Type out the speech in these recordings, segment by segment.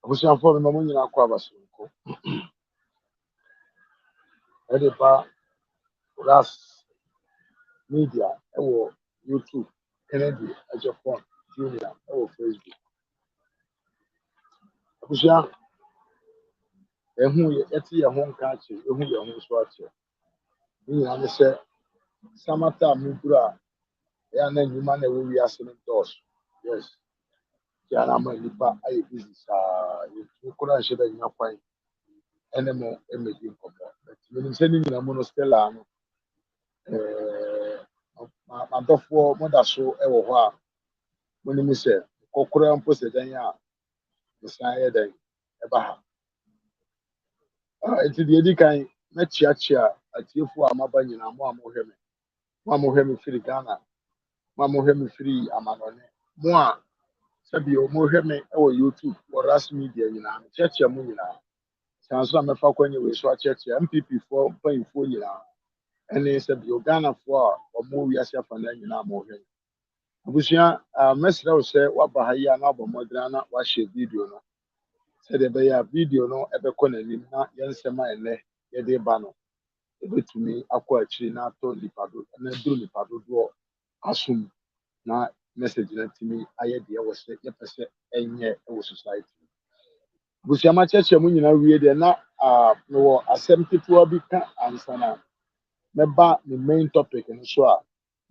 abusuafo me mamu nyina akɔ abasonko ɛde pa ras media ɛwɔ YouTube Kennedy Ejiofor Junior ɛwɔ Facebook abusua ɛhu yɛte yɛn ho nka akyerɛ ɛhu yɛn ho nso akyerɛ ne nyinaa ne sɛ samata mudura ɛyɛ na nnwuma na ɛwɔ wiase no dɔɔso yes yɛn ama nipa ayɛ busy saa yɛtumi koraa nhyɛ dɛ nya kwan ɛne mo ɛmɛdi nkɔmmɔ menim sɛ ne nyinaa mu no stella no madɔfoɔ moda so ɛwɔ hɔ a monim sɛ kɔkora mpo sɛ dan a mesan yɛ dɛn ɛba ha nti deɛ ɛdi kan mɛkyeakyea atiefoɔ a maba nyinaa mo a mohwɛ me firi Ghana mo a mohwɛ me firi amanɔne mo a sɛbio mohwɛ me ɛwɔ YouTube wɔ ras media nyinaa mekyerɛkyerɛ mo nyinaa san so a mɛfa kwanya wei so akyerɛkyerɛ MPP foɔ mpanyinfoɔ nyinaa ɛne sɛbio Ghanafoɔ a ɔmo wiase afa na nyinaa mohwɛ abusua mɛsrɛ wo sɛ waba ha yi a na abɔ mmɔdena na wahyɛ video no sɛdeɛ ɛbɛyɛ a video no ɛbɛkɔ n'anim na yɛn nsɛm a ɛnɛ yɛde ba no ɛbɛtumi akɔ akyiri na atɔ nipa do na duru nipa dodoɔ asom na message na tumi ayɛ deɛ wɔ sɛ yɛpɛ sɛ ɛnyɛ ɛwɔ society abusua makyerɛkyerɛ mu nyinaa wie deɛ na mewɔ asɛm ketewa bi ka ansa na mɛba ne main topic no so a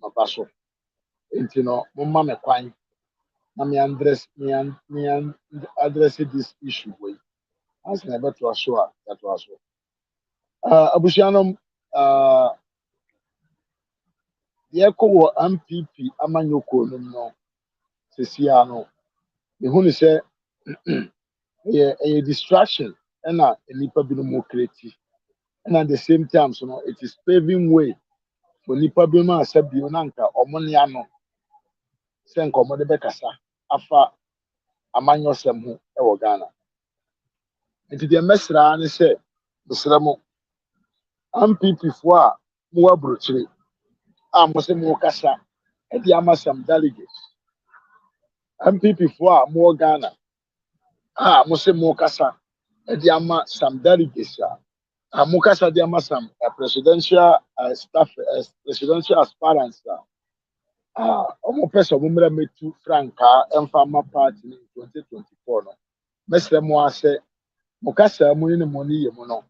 maba so nti no momma me kwan na me address this issue way as na ɛbɛtoa so a yɛtoa so abusua no yɛkɔ wɔ MPP amanyɔkuo no mu no sesia no mehu ne sɛ ɛyɛ distraction ɛna nipa binom mo create ɛna at the same time so no it is paving way for nipa binom a sɛbio na nka ɔmo ne ano sɛ nka ɔmo de bɛkasa afa amanyɔsɛm ho ɛwɔ Ghana nti deɛ mɛsra ne sɛ mesrɛ mo MPP foɔ a mo aburokyire a mo sɛ mo kasa ɛde ama some delegates MPP foɔ a mo Ghana a mo sɛ mo kasa ɛde ama some delegates a mo kasa de ama some presidential staff presidential aspirants ɔmo pɛ sɛ ɔmo mmra metu frankaa ɛmfa ama party no 2024 no mɛsrɛ mo asɛ mo kasa mu ne mo ne yɛ mu no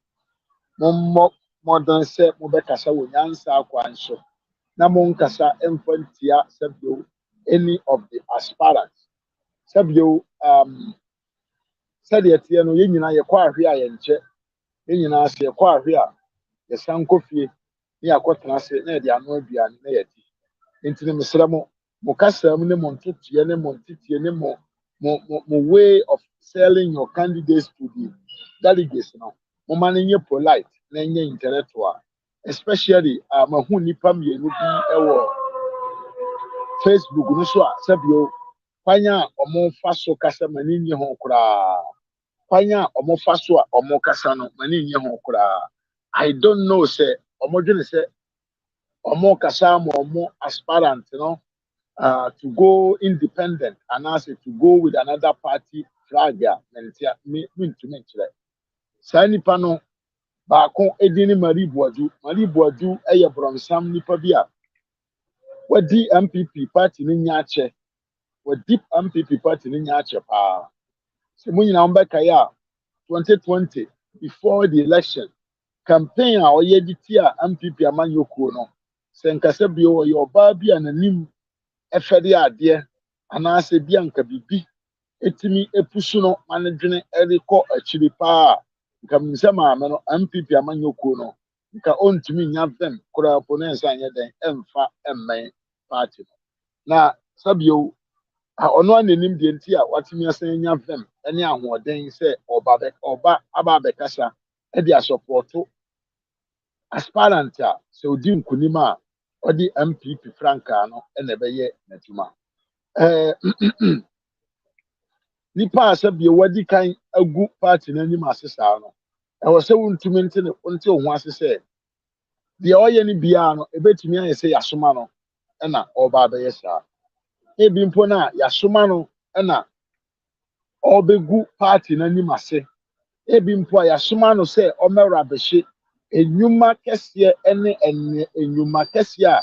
mo mmɔden sɛ mo bɛkasa wɔ nyansa akwan so na mo nkasa ɛmfa ntia sɛbio any of the aspirants sɛbio sɛdeɛ teɛ no yɛn nyinaa yɛkɔ ahwe a yɛnkyɛ yɛn nyinaa sɛ yɛkɔ ahwe a yɛsan kɔ fie ne yɛakɔtena ase na yɛde ano aduane na yɛdi nti ne mesrɛ mo kasa mu ne mo ntotoeɛ ne mo nteteɛ ne mo way of selling your candidates to the delegates no mo ma no nyɛ polite na nyɛ intellectual especially mahu nipa mmienu bi ɛwɔ Facebook no so a sɛbio kwan a ɔmo fa so kasa ma ne nyɛ ho koraa kwan a ɔmo fa so a ɔmo kasa no ma ne nyɛ ho koraa I don't know sɛ ɔmo dwene sɛ ɔmo kasa ma ɔmo aspirant no to go independent and also to go with another party flag me ntumi nkyerɛ saa nipa no baako edi ne Marie Boadu ɛyɛ brɔnsam nipa bi a wadi MPP party ne nya akyɛ wadi MPP party ne nya akyɛ paa sɛ mo nyinaa mbɛkae a 2020 before the election campaign a ɔyɛ di tia MPP amanyɔkuo no sɛ nkasa bi ɔyɛ ɔbaa bi a n'anim ɛfɛde adeɛ anaasɛ bi anka bibi etimi epusu no ma ne dwene ɛrekɔ akyiri paa nka msɛ maame no MPP amanyɔkuo no nka ontumi nya vɛm koraa po ne nsa nyɛ dɛn ɛmfa ɛmmɛn party no na sabio ɔno ananim deɛ nti a watumi asan nya vɛm ɛne ahoɔden sɛ ɔba aba abɛkasa ɛde asɔpɔto aspirant a sɛ odi nkunim a ɔde MPP frankaa no ɛna ɛbɛyɛ n'adwuma nipa a sɛbio wadi kan agu party n'anim ase saa no ɛwɔ sɛ wontumi nte ho ase sɛ deɛ ɔyɛ ne biara no ebetumi ayɛ sɛ yasoma no ɛna ɔba abɛyɛ saa ebi mpo na yasoma no ɛna ɔbɛgu party n'anim ase ebi mpo a yɛasoma no sɛ ɔmmɛwura abɛhye enyuma kɛseɛ ne enyuma kɛseɛ a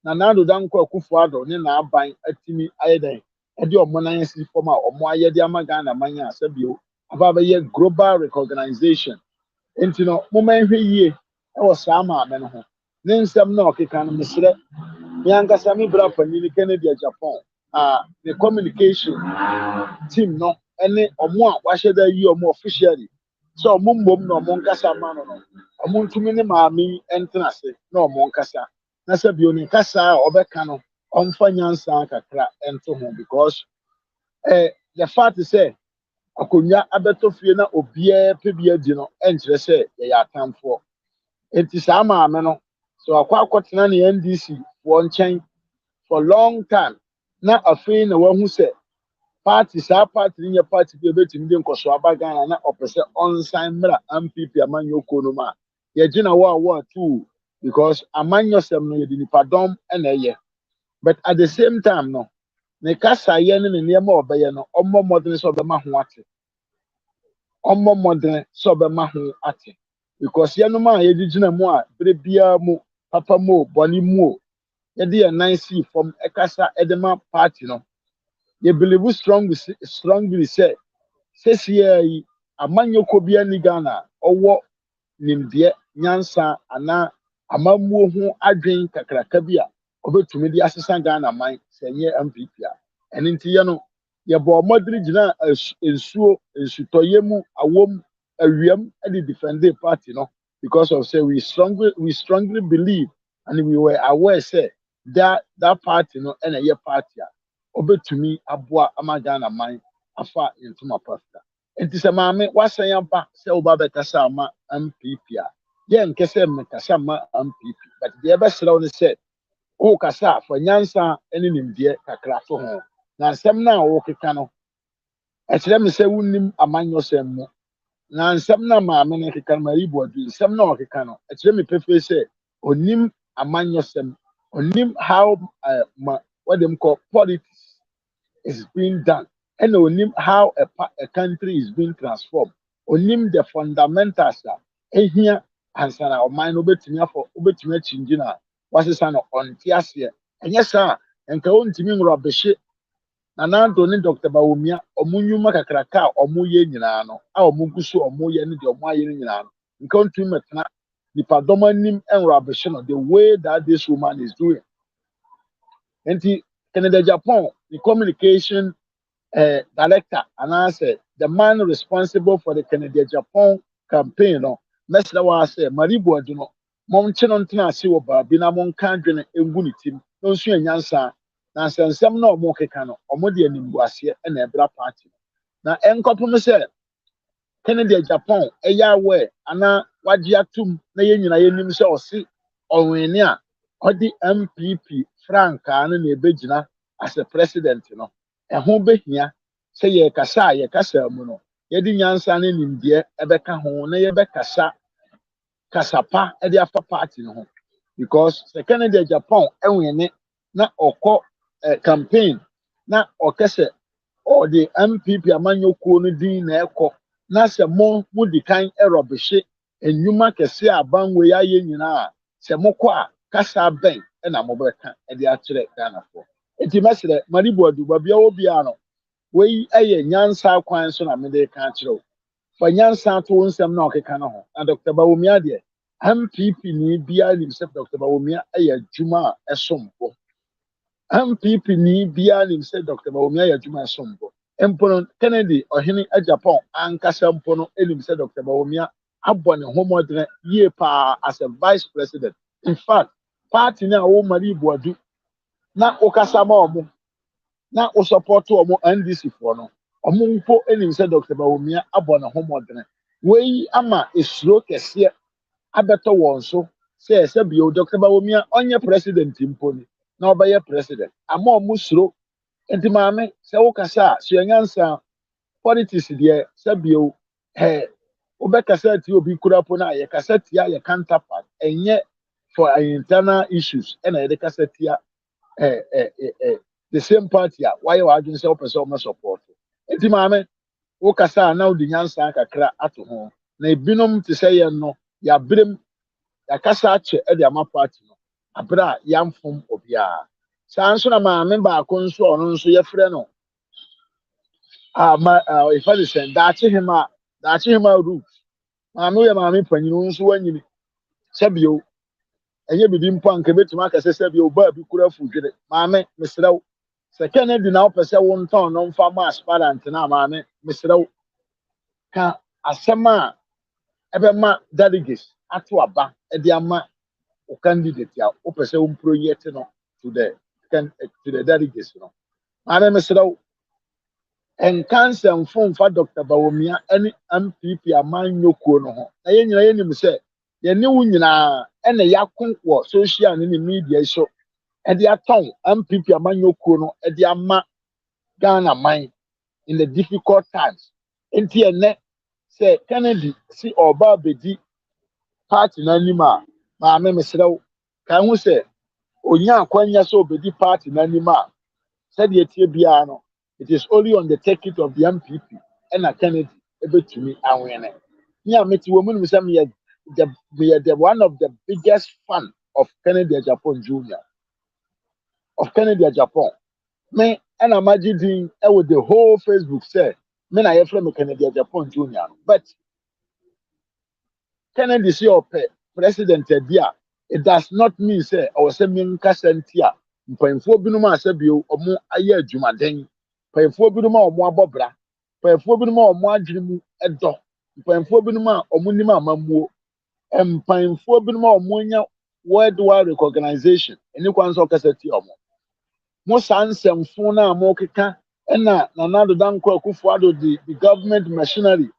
Nana Addo Dankwa Akufo-Addo ne n'aban atumi ayɛ dɛn ɛde ɔmo nan asi fam a ɔmo ayɛ de ama Ghana man a sɛbio aba abɛyɛ global recognition nti no moma nhwɛ yie ɛwɔ saa maame no ho ne nsɛm na ɔkeka no mesrɛ me ankasa me bra panyin Kennedy Japan the communication team no ɛne ɔmo a wahyɛ da yi ɔmo officially so ɔmo mmom na ɔmo nkasa ma no no ɔmo ntumi ne maame yi ɛntena ase na ɔmo nkasa na sɛbio ne nkasa a ɔbɛka no ɔmfa nyansa kakra ɛnto ho because the fact sɛ akonnwa abɛtɔ fie na obiara pɛ bi adi no ɛnkyerɛ sɛ yɛyɛ atamfoɔ enti saa maame no so akɔtena ne NDC foɔ nkyɛn for long time na afei na wahu sɛ party saa party ne nyɛ party bi ebetumi de nkɔso aba Ghana na ɔpɛ sɛ ɔnsan mmra MPP amanyɔkuo no mu a yɛgyina wɔ too because amanyɔsɛm no yɛde nipadɔm ɛna ɛyɛ but at the same time no ne kasayɛ ne ne nneɛma a ɔbɛyɛ no ɔmmɔ mmɔden sɛ ɔbɛma ho ate ɔmmɔ mmɔden sɛ ɔbɛma ho ate because yɛnom a yɛde gyina mu a bere biara mu papa mu o bɔne mu o yɛde yɛn nan sii fam ɛkasa ɛde ma party no yɛ believe strongly sɛ sɛsia yi amanyɔkuo bi ani Ghana ɔwɔ nimdeɛ nyansa anaa amammuo ho adwen kakraka bi a ɔbɛtumi de asesa Ghana man sɛ nyɛ MPP a ɛno nti yɛ no yɛbɔ ɔmɔdere gyina nsutɔyɛ mu awom awiam de defend the party no because of say we strongly believe and we were aware say that party no ɛna ɛyɛ party a ɔbɛtumi aboa ama Ghana man afa ntoma pasta nti sɛ maame wasan aba sɛ ɔba bɛkasa ama MPP a yɛn nkɛsɛ mmɛkasa ama MPP but deɛ ɛbɛsrɛ wo ne sɛ ɔrekasa fa nyansa ne nimdeɛ kakra to ho na nsɛm no a ɔrekeka no ɛkyerɛ me sɛ wonnim amanyɔsɛm mu na nsɛm no a maame no keka no Maribu Adu nsɛm no a ɔkeka no ɛkyerɛ me pefee sɛ onim amanyɔsɛm onim how what them call politics is being done and onim how a country is being transformed onim the fundamentals a ehia ansana ɔman no obetumi akyingyina a wasesa no ɔnte aseɛ ɛnyɛ saa nka ontumi nwura bɛhye Nana Addo ne Dr. Bawumia ɔmo nnwuma kakraka a ɔmo yɛ nyinaa no a ɔmo gu so ɔmo yɛ ne deɛ ɔmo ayɛ no nyinaa no nka ontumi mɛtena nipadɔm anim nwura bɛhye no the way that this woman is doing nti Kennedy Japan the communication director and I said the man responsible for the Kennedy Japan campaign no mesra wa say Maribu Adu no mom kye no ntena ase wɔ baabi na mon ka dwene engu ne tim no nso anyansa na nsɛnsɛm na ɔmo keka no ɔmo de animbu ase na ɛbra party na ɛnkɔpem sɛ Kennedy Japan ɛyɛ aware ana wagye atum na yɛn nyina yɛnim sɛ ɔse ɔwene a ɔde MPP frankaa no na ɛbɛgyina as a president no ɛho behia sɛ yɛkasa mu no yɛde nyansa ne nimdeɛ ɛbɛka ho na yɛbɛkasa kasapa ɛde afa party no ho because sɛ Kennedy Japan ɛwene na ɔkɔ campaign na ɔkɛsɛ ɔde MPP amanyɔkuo no din na ɛkɔ na sɛ mo di kan ɛrɔbehye enyuma kɛse a abanwe ayɛ nyinaa sɛ mokɔ a kasa bɛn ɛna mobɛka ɛde akyerɛ Ghanafoɔ enti mɛsrɛ Maribu Adu babia obiara no wei ɛyɛ nyansa kwan so na mede ka akyerɛ wo fa nyansa to nsɛm na ɔkeka no ho na Dr. Bawumia deɛ MPP ni bia nim sɛ Dr. Bawumia ɛyɛ adwuma a ɛsompo MPP ni bia nim sɛ Dr. Bawumia ɛyɛ adwuma a ɛsompo mpono Kennedy ɔhene Japan ankasa mpo no ɛnim sɛ Dr. Bawumia abɔ ne ho mmɔden yie paa as a vice president in fact party na wo Maribu Adu na okasa ma ɔmo na o support ɔmo NDC foɔ no ɔmo mpo ɛnim sɛ Dr. Bawumia abɔ ne ho mmɔden wei ama esuro kɛseɛ abɛtɔ wɔn so sɛ bio Dr. Bawumia ɔnyɛ president mpo ni na ɔbɛyɛ president ama ɔmo suro enti maame sɛ wokasa a sua nyansa politics deɛ sɛ bio wobɛkasa tie obi kura po na yɛkasa tia yɛ counterpart ɛnyɛ for internal issues ɛna yɛde kasa tia the same party a why you are sɛ wopɛ sɛ ɔmo support enti maame wokasa na wodi nyansa kakra ato ho na ebinom te sɛ yɛn no yɛabrem yɛakasa akyɛ ɛde ama party no abere a yɛamfom obiara saa nso na maame baako nso a ɔno nso yɛfrɛ no ifa de sɛ daakye hema root maame yɛ maame panyin nso wanyini sɛbio ɛnyɛ bibi mpo anka betumi akasɛ sɛbio baa bi kura fudwere maame mesrɛw sɛ Kennedy na wopɛ sɛ wontɔn no mfa ma aspirant na maame mesrɛw ka asɛm a ɛbɛma delegates ato aba ɛde ama o candidate a wopɛ sɛ womproyɛte no to the delegates no maame mesrɛw ɛnka nsɛmfo mfa Dr. Bawumia ɛne MPP amanyɔkuo no ho na yɛn nyinaa yɛnim sɛ yɛne wo nyinaa ɛna yɛako wɔ social ne media so ɛde atɔn MPP amanyɔkuo no ɛde ama Ghana man in the difficult times nti ɛnɛ sɛ Kennedy si ɔba abɛdi party n'anim a maame mesrɛw ka ho sɛ onya akwanya sɛ obɛdi party n'anim a sɛdeɛ tie biara no it is only on the ticket of the MPP ɛna Kennedy ɛbɛtumi awene me a mete wɔ mu nim sɛ meyɛ the one of the biggest fan of Kennedy Agyapong Jr. of Kennedy Agyapong me ɛna magye din ɛwɔ the whole Facebook sɛ me na yɛfrɛ me Kennedy Agyapong Jr. But Kennedy si ɔpɛ president adi a it does not mean sɛ ɔwɔ sɛ menkasa nti a mpanyinfoɔ binom a sɛbio ɔmo ayɛ adwumaden mpanyinfoɔ binom a ɔmo abɔ bra mpanyinfoɔ binom a ɔmo adwene mu ɛdɔ mpanyinfoɔ binom a ɔmo nim amammuo mpanyinfoɔ binom a ɔmo nya worldwide recognition ɛne kwan sɛ ɔkasa ti ɔmo mo saa nsɛmfo no a mo keka ɛna Nana Addo Dankwa Akufo-Addo the government machinery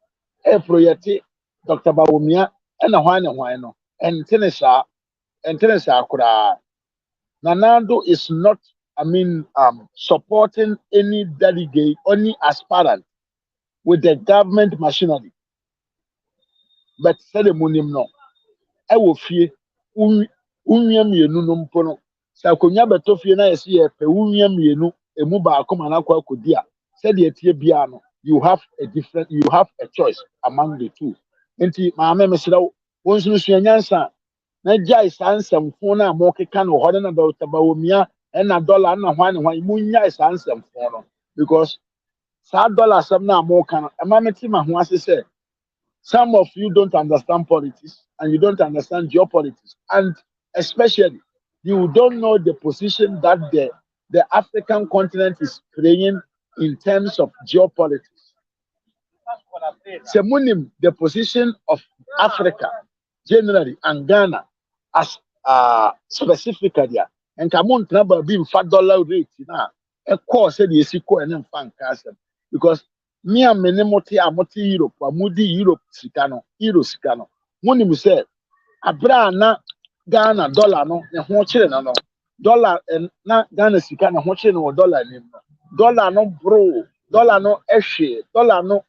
ɛproyɛte Dr. Bawumia ɛna hwan ne hwan no ɛntene saa koraa Nana Addo is not supporting any delegate, any aspirant with the government machinery. But ceremonium no. I will fear unyam yenu no mpono. Sa konya beto fie na yesi ye pe unyam yenu emu ba akoma na kwa kodia. Said ye tie bia no. You have a choice among the two. Enti maame mesra won sunu suanyansa na jai sansam fona mo keka no hode na Dr. Bawumia and dollar na hwan munya is answer for no because sa dollar some na more can amameti ma ho ase say some of you don't understand politics and you don't understand geopolitics and especially you don't know the position that the African continent is playing in terms of geopolitics. Semunim the position of Africa generally and Ghana as specifically nka mo ntena ba bi mfa dollar rate na ɛkɔ sɛ de esi kɔ ɛne mfa nka asɛm because me a me ne mote a mote Europe a modi Europe sika no euro sika no mo nim sɛ abra na Ghana dollar no ne ho kyerɛ no dollar na Ghana sika ne ho kyerɛ no dollar nim no dollar no bro dollar no ɛhwe dollar no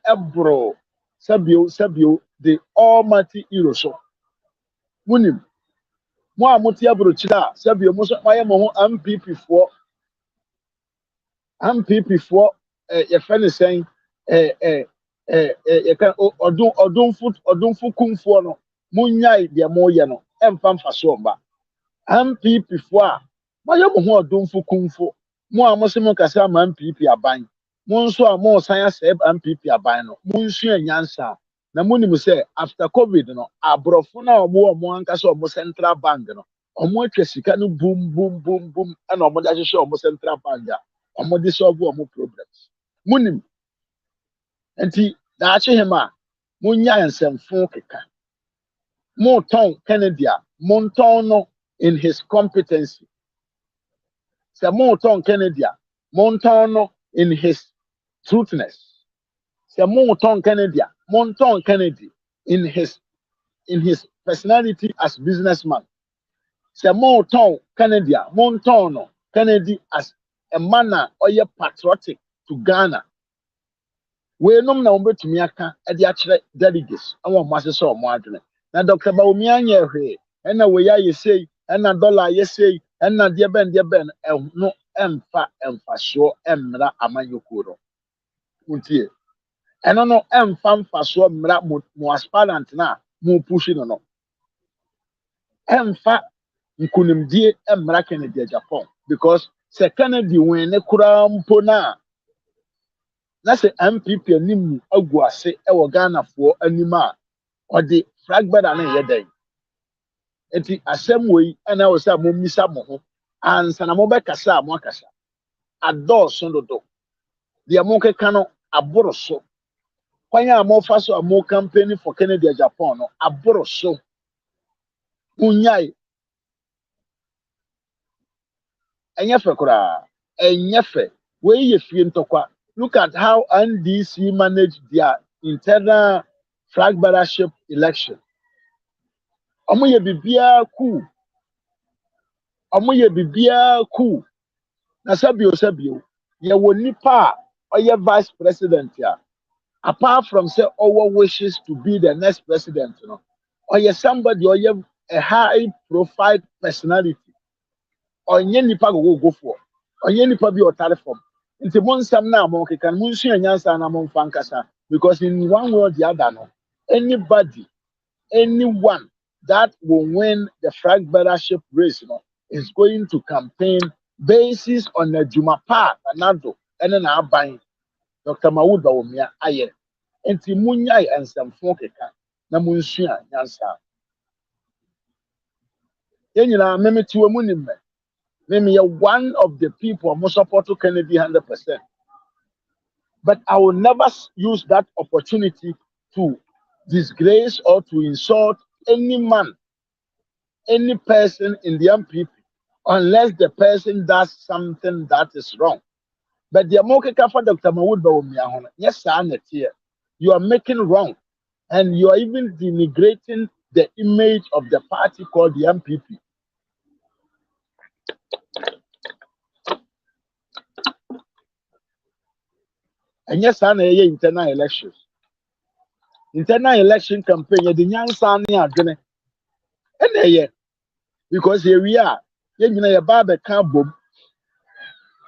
ɛbro sabio the almighty euro so mo nim mo a mote abrochira sabio mo so maye mo ho MPP for ye fene sen ye kan odunfu kumfo no munyai de mo ye no emfa mfa so ba MPP for a maye mo ho odunfu kumfo mo a mo se mo kasa ma MPP aban mo nso a mo san ase MPP aban no mo nsu anyansa na mo nim say after COVID no abrofo na omo ankasa omo central bank no omo atwa sika no boom and omo da hwehwe omo central bank a omo de solve omo problems munim enti da ache hema munya nsɛmfo keka mo ton Kennedy a mo ton no in his competency se mo ton Kennedy a mo ton no in his truthness se mo ton Kennedy a mo ton Kennedy in his personality as businessman se mo ton Kennedy a mo ton no Kennedy as a man or patriotic to Ghana. We nom na ombetumi aka e de akere delegates awon mo asese omo adwene. Na Dr. Bawumia anya hwe e na we ya yesei e na dollar yesei e na de ben no emfa so emra amanyoko no. muntie eno no emfa mfa so mmra mo aspirant na mo push no emfa nkunimdie mmra Kennedy Japan because se Kennedy wen ne kura mpo na se MPP anim agu ase e wo Ghana fo anim a odi fragbada na yeden enti asem wei ana wo sa mo misa mo ho ansa na mo be kasa mo akasa adọọso dodo the mo keka no aboro so kwanya mo fa so mo campaign for Kennedy Japan no aboro so unyai enyefe kura enyefe we ye fie ntokwa look at how NDC managed their internal flag bearership election omo ye bibia ku na sabio ye wo nipa oye vice president ya apart from say our wishes to be the next president no or somebody or a high profile personality or nipa go for or nipa be otare form nti mo nsam na mo keka mo nsu anyansa na mo mfa nkasa because in one way or the other no anyone that will win the flag bearership race no is going to campaign basis on the Juma pa anado and na aban Dr. Mawood Bawumia aye enti munyai ensamfo keka na munsua nyansa yenyina memetiwe munim me ya one of the people who support Kennedy 100%. But I will never use that opportunity to disgrace or to insult any man, any person in the MPP, unless the person does something that is wrong. But the Amoka for Dr. Mawood Bawumia, yes, sir, you are making wrong, and you are even denigrating the image of the party called the MPP. And yes, I internal elections. Internal election campaign, you the nyansa ni adwene. And because here we are, you know, your barber can't boom.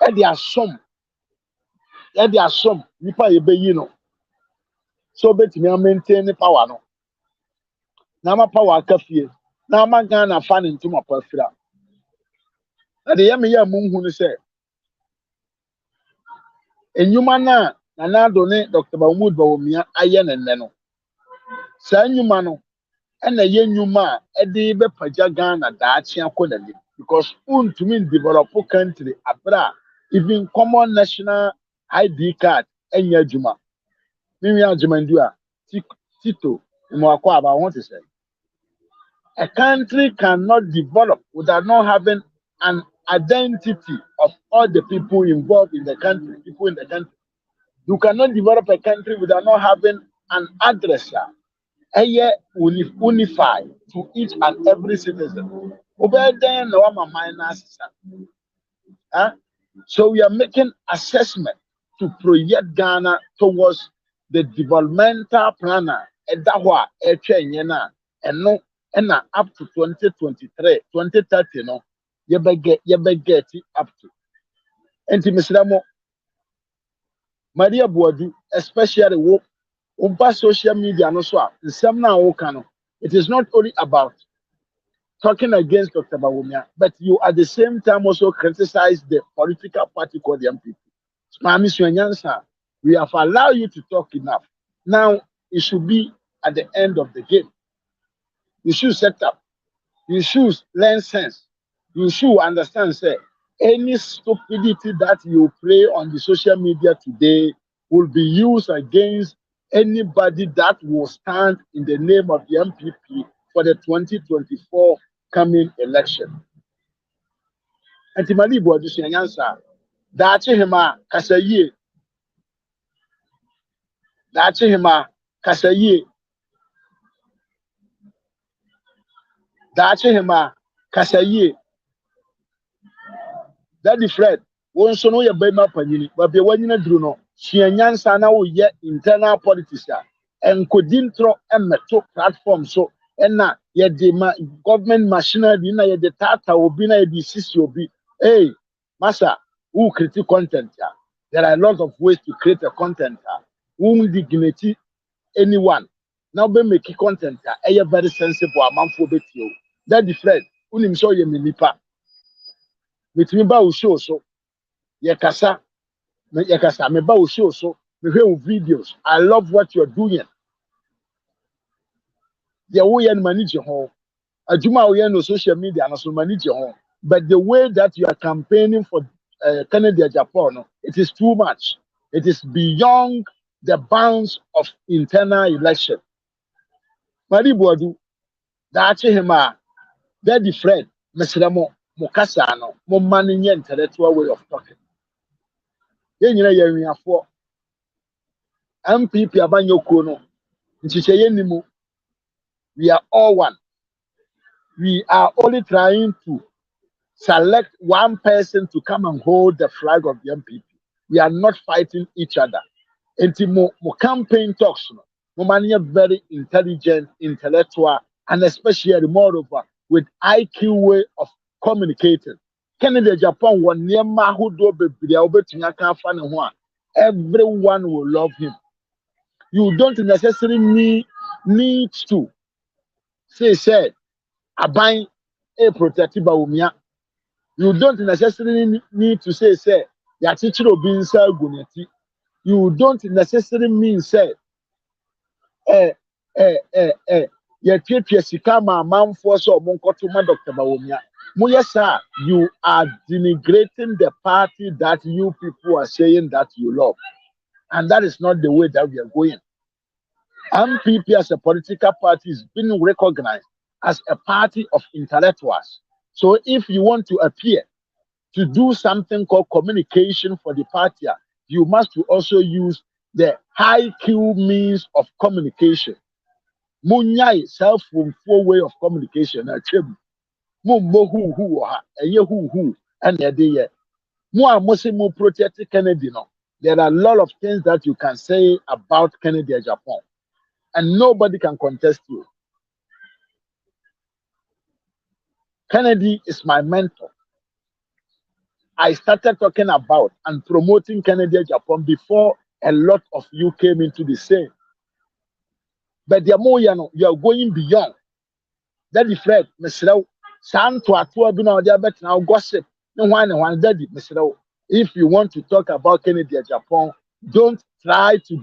And they are some, nipa ye be you know. So bet me maintain the power no. Na ma power kafie. Na ma Ghana fan into my perfira. Na the yemi ya munhu ni say. Enyuma na done Dr. Mahmood Bawumia aye nenne no. Sa enyuma no na ye nyuma e de be pagya Ghana daachi akona ni because to mean develop country abra even common national ID card enya adwuma. Mimi adwuma ndu Tito Mwakwa about want to say a country cannot develop without not having an identity of all the people involved in the country, people in the country. You cannot develop a country without not having an address, unified to each and every citizen. So we are making assessment to project Ghana towards the developmental planner. And no, and up to 2023, 2030, no, you get it up to. And Mr. Maria Boadu, especially over social media, no so. It is not only about talking against Dr. Bawumia, but you at the same time also criticize the political party called the MPP. We have allowed you to talk enough. Now it should be at the end of the game. You should set up. You should learn sense. You should understand, say, any stupidity that you play on the social media today will be used against anybody that will stand in the name of the MPP for the 2024 coming election. And Timali Boadu answer. Dachi hima kasaye. Dachi hima kasaye. Dachi hima kasaye. Daddy Fred, one so no ya bema panini, but be one in a druno. She and Yansa now yet internal politics and could intro and metal platform so and now yet the government machinery na yet the tata will be na the CCOB. Hey, Massa, who critique content ya? There are a lot of ways to create a content. Whom dignity anyone. Now be make content. Very sensible amount for betio. That the friend. Unim so ye me nipa. With me ba show so. Ye kasa. Ye kasa. Me ba show so. Me hear videos. I love what you're doing. Ye wo ye manage ho. Ajuma wo ye no social media na so manage ho. But the way that you are campaigning for Canada, Japan, no, it is too much. It is beyond the bounds of internal election. Mari Boadu, that's him, Daddy Fred, Mr. Mokasano, more money intellectual way of talking. Then you know, for MPP Abanyo Kono, Nchichayenimu, we are all one. We are only trying to select one person to come and hold the flag of the MPP. We are not fighting each other. Enti mo campaign talks no, mo many very intelligent, intellectual, and especially moreover with IQ way of communicating. Canada, Japan, one near Mahudo Bebriya, everyone will love him. You don't necessarily need to say aban a protective umia. You don't necessarily need to say ya chichiro bin sa guneti. You don't necessarily mean say yɛtuatua sika ma amanfoɔ sɛ ɔmo nkɔto ma Dr. Bawumia. Moyɛ saa, you are denigrating the party that you people are saying that you love. And that is not the way that we are going. MPP as a political party is being recognized as a party of intellectuals. So if you want to appear to do something called communication for the party, you must also use the high Q means of communication. Munyai self-full way of communication. Mo who ha, who, and the more Muslim protect Kennedy. No, there are a lot of things that you can say about Kennedy and Japan, and nobody can contest you. Kennedy is my mentor. I started talking about and promoting Kennedy and Japan before a lot of you came into the scene. But the more you are going beyond. Daddy Fred, Mr. Santo Atua Bina, they are better now gossip. No one, Daddy, Mr. If you want to talk about Kennedy and Japan, don't try to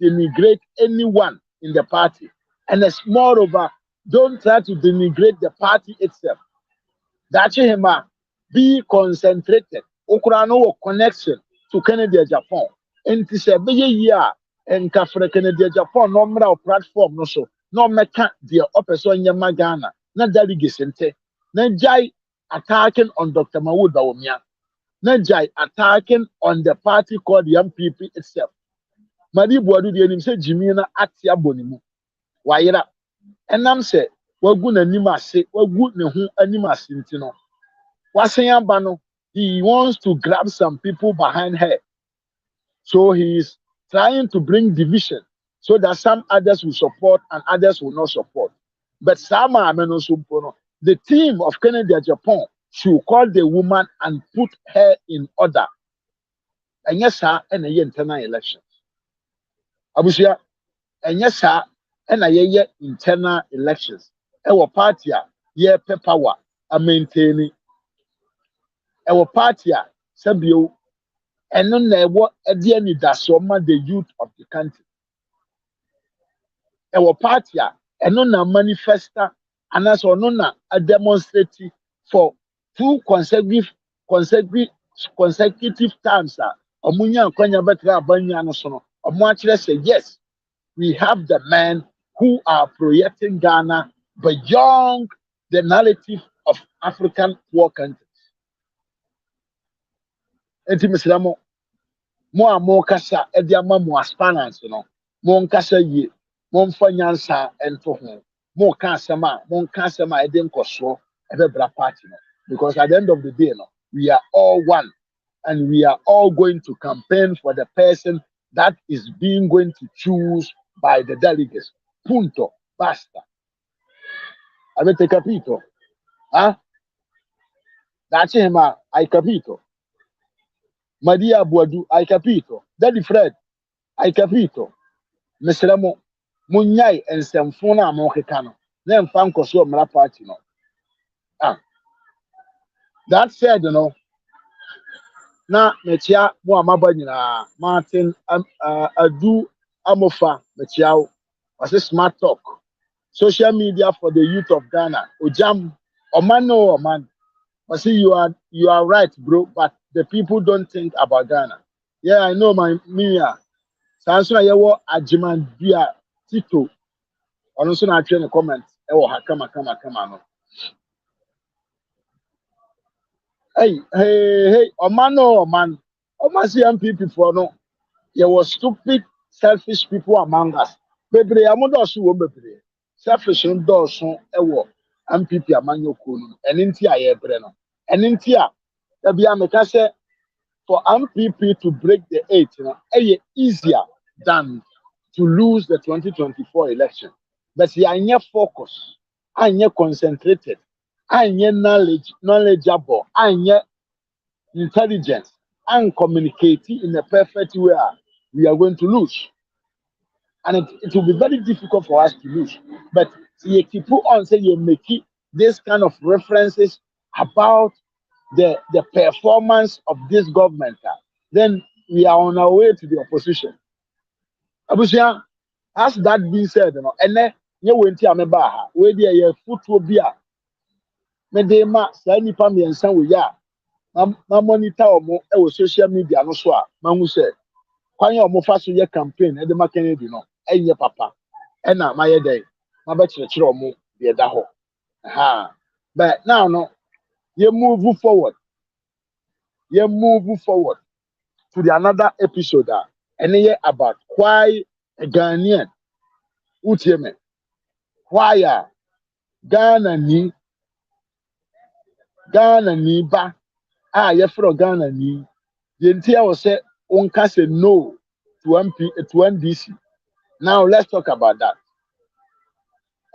denigrate anyone in the party. And as moreover, don't try to denigrate the party itself. That's him. Be concentrated. Okurano connection to Kennedy and Japan. And this a big year and Kafre Kennedy and Japan, no platform, no so. No meka the opposition yama Ghana. Na delegation te. Na jai attacking on Dr. Mahmoud Bawumia. Na jai attacking on the party called the MPP itself. Madi Boadu the enim say Jimina atia bonimu. Wayera. Enam say wagu na nima se wagu ne ho anima sintino. Wasen bano. He wants to grab some people behind her. So he is trying to bring division so that some others will support and others will not support. But the team of Kennedy Japan should call the woman and put her in order. And yes, sir, and a internal elections. Abusia, and yes, sir, and a internal elections. Our party, power, a maintaining. Our party, Sabio, and no never at the end that's the youth of the country. Our party, and no manifesta, and as or no a demonstrative for two consecutive times. Omunya Konya Betra Banya no sono. Omuachile say yes, we have the men who are projecting Ghana beyond the narrative of African poor countries. Enti Mr. Mo kasa ediama mo aspirants no mo kasa ye mo mfa nyansa ento ho mo ka asema ede nkoso ebebra party no because at the end of the day no we are all one and we are all going to campaign for the person that is being going to choose by the delegates. Punto, basta. Avete capito? That's him, I capito. Madia Buadu, I capito. Daddy Fred, I capito. Mr. Mo, Munyai and Samfona Mokekano. Then Fanko so Mala party no. Ah, that said, na metia mo amaba nyina Martin Adu Amofa metia was a smart talk. Social media for the youth of Ghana. Ojam, Oman no Oman. I see you are right, bro, but the people don't think about Ghana. Yeah, I know my Mia. Sanso yewo ajiman bia Tito. Ono so na atwe ne comment ewo ha kama no. Hey, Oman no Oman. Oman see MPP for no. There was stupid, selfish people among us. Bebre amodo so wo bebre. Selfish ndo so ewo MPP amanyo kunu. Eninti aye bre no. Eninti a bia meka say for MPP to break the eight, easier than to lose the 2024 election. But you are focused, and concentrated, and knowledgeable, and intelligent, and communicating in a perfect way. We are going to lose, and it will be very difficult for us to lose. But you keep on saying you make this kind of references about the performance of this government, then we are on our way to the opposition. Abusia, has that been said, and then you went to Amebaha, where there are footobia. Medema, Sani Pami and Sanwaya, monitor or social media, no swa, Mamu said, Kwanya Mofaso ye campaign, and the Makennedy, and your papa, and now my day, my bachelor, the Daho. Ha, but now, no, you move forward. You move forward to the another episode and here about why a Ghanaian Utieme, why Ghana ni ba you from Ghana ni the entire was say unka say no to NDC. Now let's talk about that.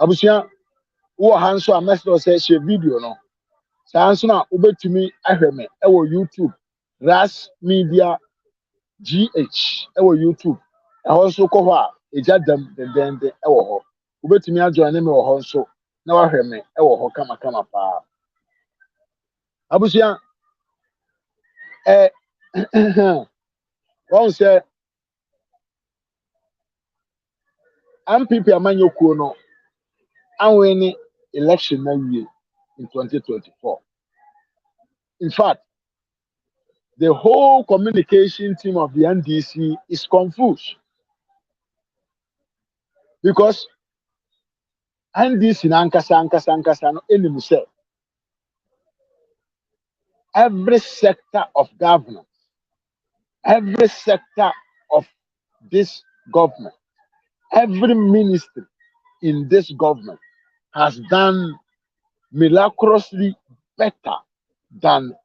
Abusia wo hanso a message say share video no. Sanso na ubetumi ahweme e wo YouTube Ras Media GH ɛwɔ YouTube ɛhɔ nso kɔ hɔ a egya dam dendenden ɛwɔ hɔ wobɛtumi ajoin me wɔ hɔ nso na wahwɛ me ɛwɔ hɔ kama paa abusua wɔn sɛ MPP amanyokuo no anwene election na wie in 2024. In fact, the whole communication team of the NDC is confused because NDC na ankasa no enim sɛ every sector of governance, every sector of this government, every ministry in this government has done miraculously better than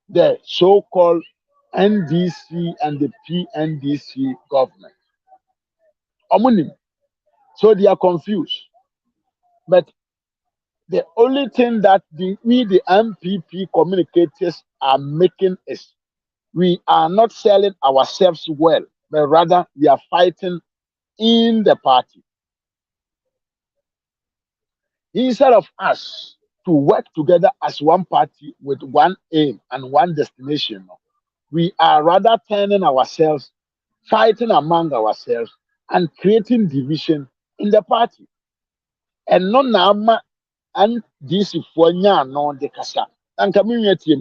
the so-called NDC and the PNDC government. Omunim. So they are confused. But the only thing that we, the MPP communicators, are making is we are not selling ourselves well, but rather we are fighting in the party. Instead of us to work together as one party with one aim and one destination, we are rather turning ourselves, fighting among ourselves, and creating division in the party. And no nama and this for no de kasa. And community,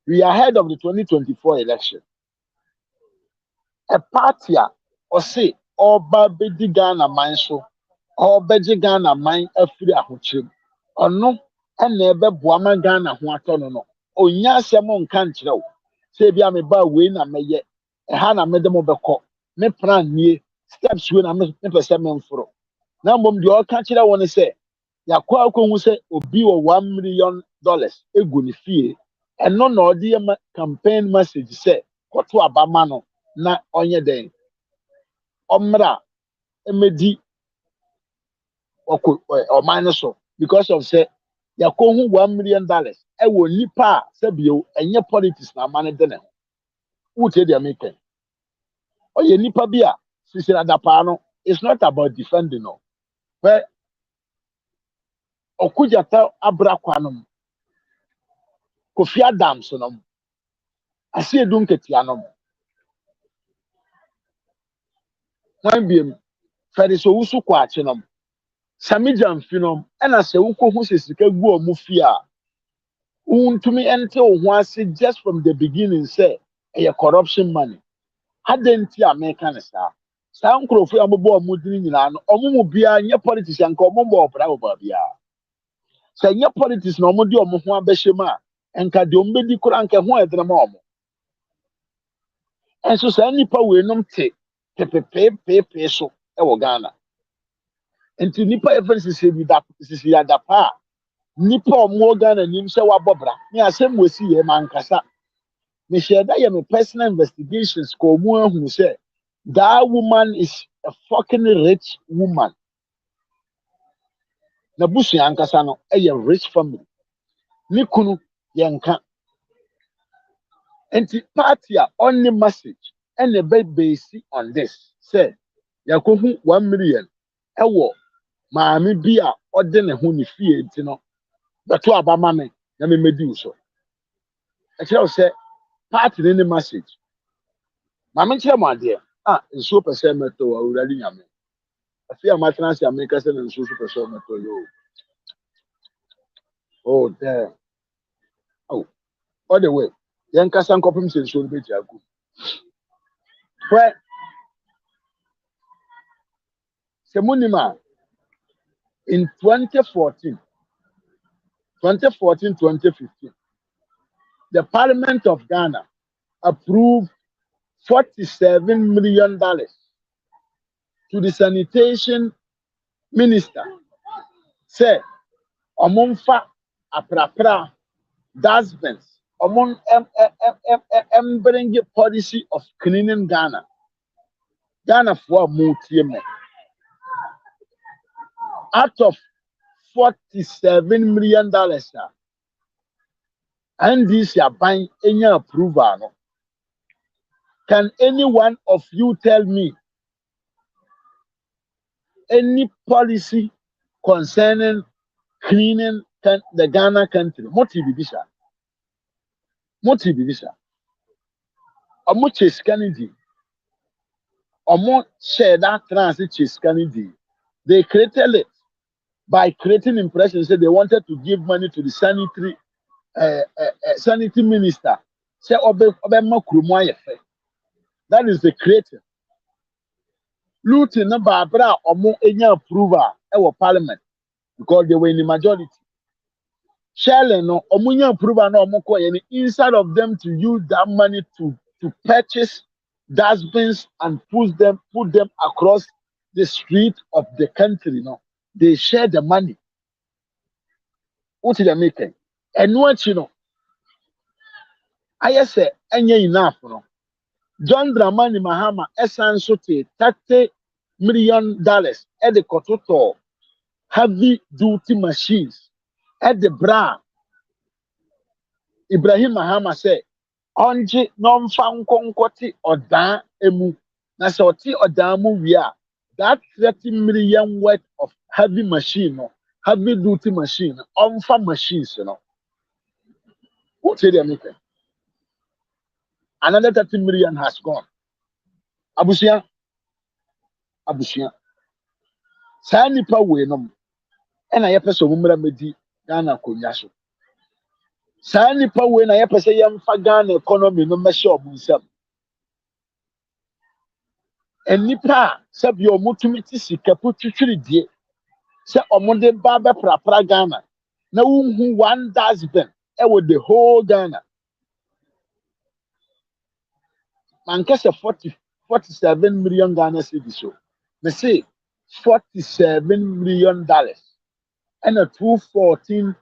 we are ahead of the 2024 election. A party or say Oba Bedi Ghana Manso or Beji Ghana Mine Afri Ahuchim or no and never Buama Ghana Huatono. O Yasamon Cantrell. Say be me ba win a maye a hana medemo beko me plan ye steps when I'm a semen for. Now mom the all country I want to say Yakwa who say obi $1 million a good fee and no dear campaign message say what to abamano na onye den omra emedi or minus because of say Yakohu $1 million. Ewo nipa sebio enye politics na man de ne ho. Wote dey make. Oye nipa bi a sisira dapa no, it's not about defending no. But okujata abrakwa no, Kofi Adams no, ase edum ketia no. Wan biem Feriso wusu kwache no. Samijam finom ena se wukohu se sika gu omu fi a untumi ente ho ase just from the beginning say e corruption money. Hadenti America ne saa nkrofo a mobo omudini nyina no omumu bia nye politician nka omumbo opra oba bia se nye politics na omudi omu ho abehema enka de ombedi kura nka ho edre ma omu enso saa nipa we nom pepepe so e wo Ghana enti nipa efensisi bi da sisi ya da pa nipa omu Ghana nim se wabobra me asem wesi ye mankasa me share that your personal investigations ko mu ahu say that woman is a fucking rich woman. Na busu ankasa no a rich family. Ni kunu yenka. Enti party a only message and the baby on this. Say yakohu $1 million. Ewo maami bi a ode ne ho ni fie enti no. Beto abama me na me medi so. E kire o say party ni message. Maame kire mo ade. Nsuo pese meto wa urali nyame. Afi amatena se America se nsuo pese meto yo. Oh damn. Oh, all the way. Yen kasa nkopim se nsuo be jagu. Well, Semunima in 2015, the Parliament of Ghana approved $47 million to the sanitation minister. Say, omonfa aprapra dustbins, among bring policy of cleaning Ghana. Ghana for multi out of $47 million, and this are buying any approval. No? Can any one of you tell me any policy concerning cleaning the Ghana country? Motive bisa. Omo chase Kennedy. Omo share that transit chase Kennedy. They created it by creating impression. Say they wanted to give money to the sanitary minister. Say obe makrumo ayefe. That is the creator. Luton number abra omo enya approval e parliament because they were in the majority. Shell no omo enya approval no omo ko instead of them to use that money to purchase dustbins and put them across the street of the country, no, they share the money. What is they making? And what you know, I say enye enough no. John Dramani Mahama essentially $30 million at the Kototo heavy duty machines at the bra. Ibrahim Mahama said, Onji non fankonkoti oda emu. Na se oti oda mu wia. That 30 million worth of heavy machine, no, heavy duty machine, onfa machines, you know. What say they making? Another 30 million has gone. Abusia. Saa nipa we no na ye pese omumra medi Ghana konya so. Saa nipa we na ye pese ye mfa Ghana economy no mehye obunsam. Enipa se bi omutumi ti sika putwitwiri die se omode ba be prapra Ghana na wunhu one dustbin e wo the whole Ghana. Man kese 47 million Ghana cedis so. Me say $47 million and a 214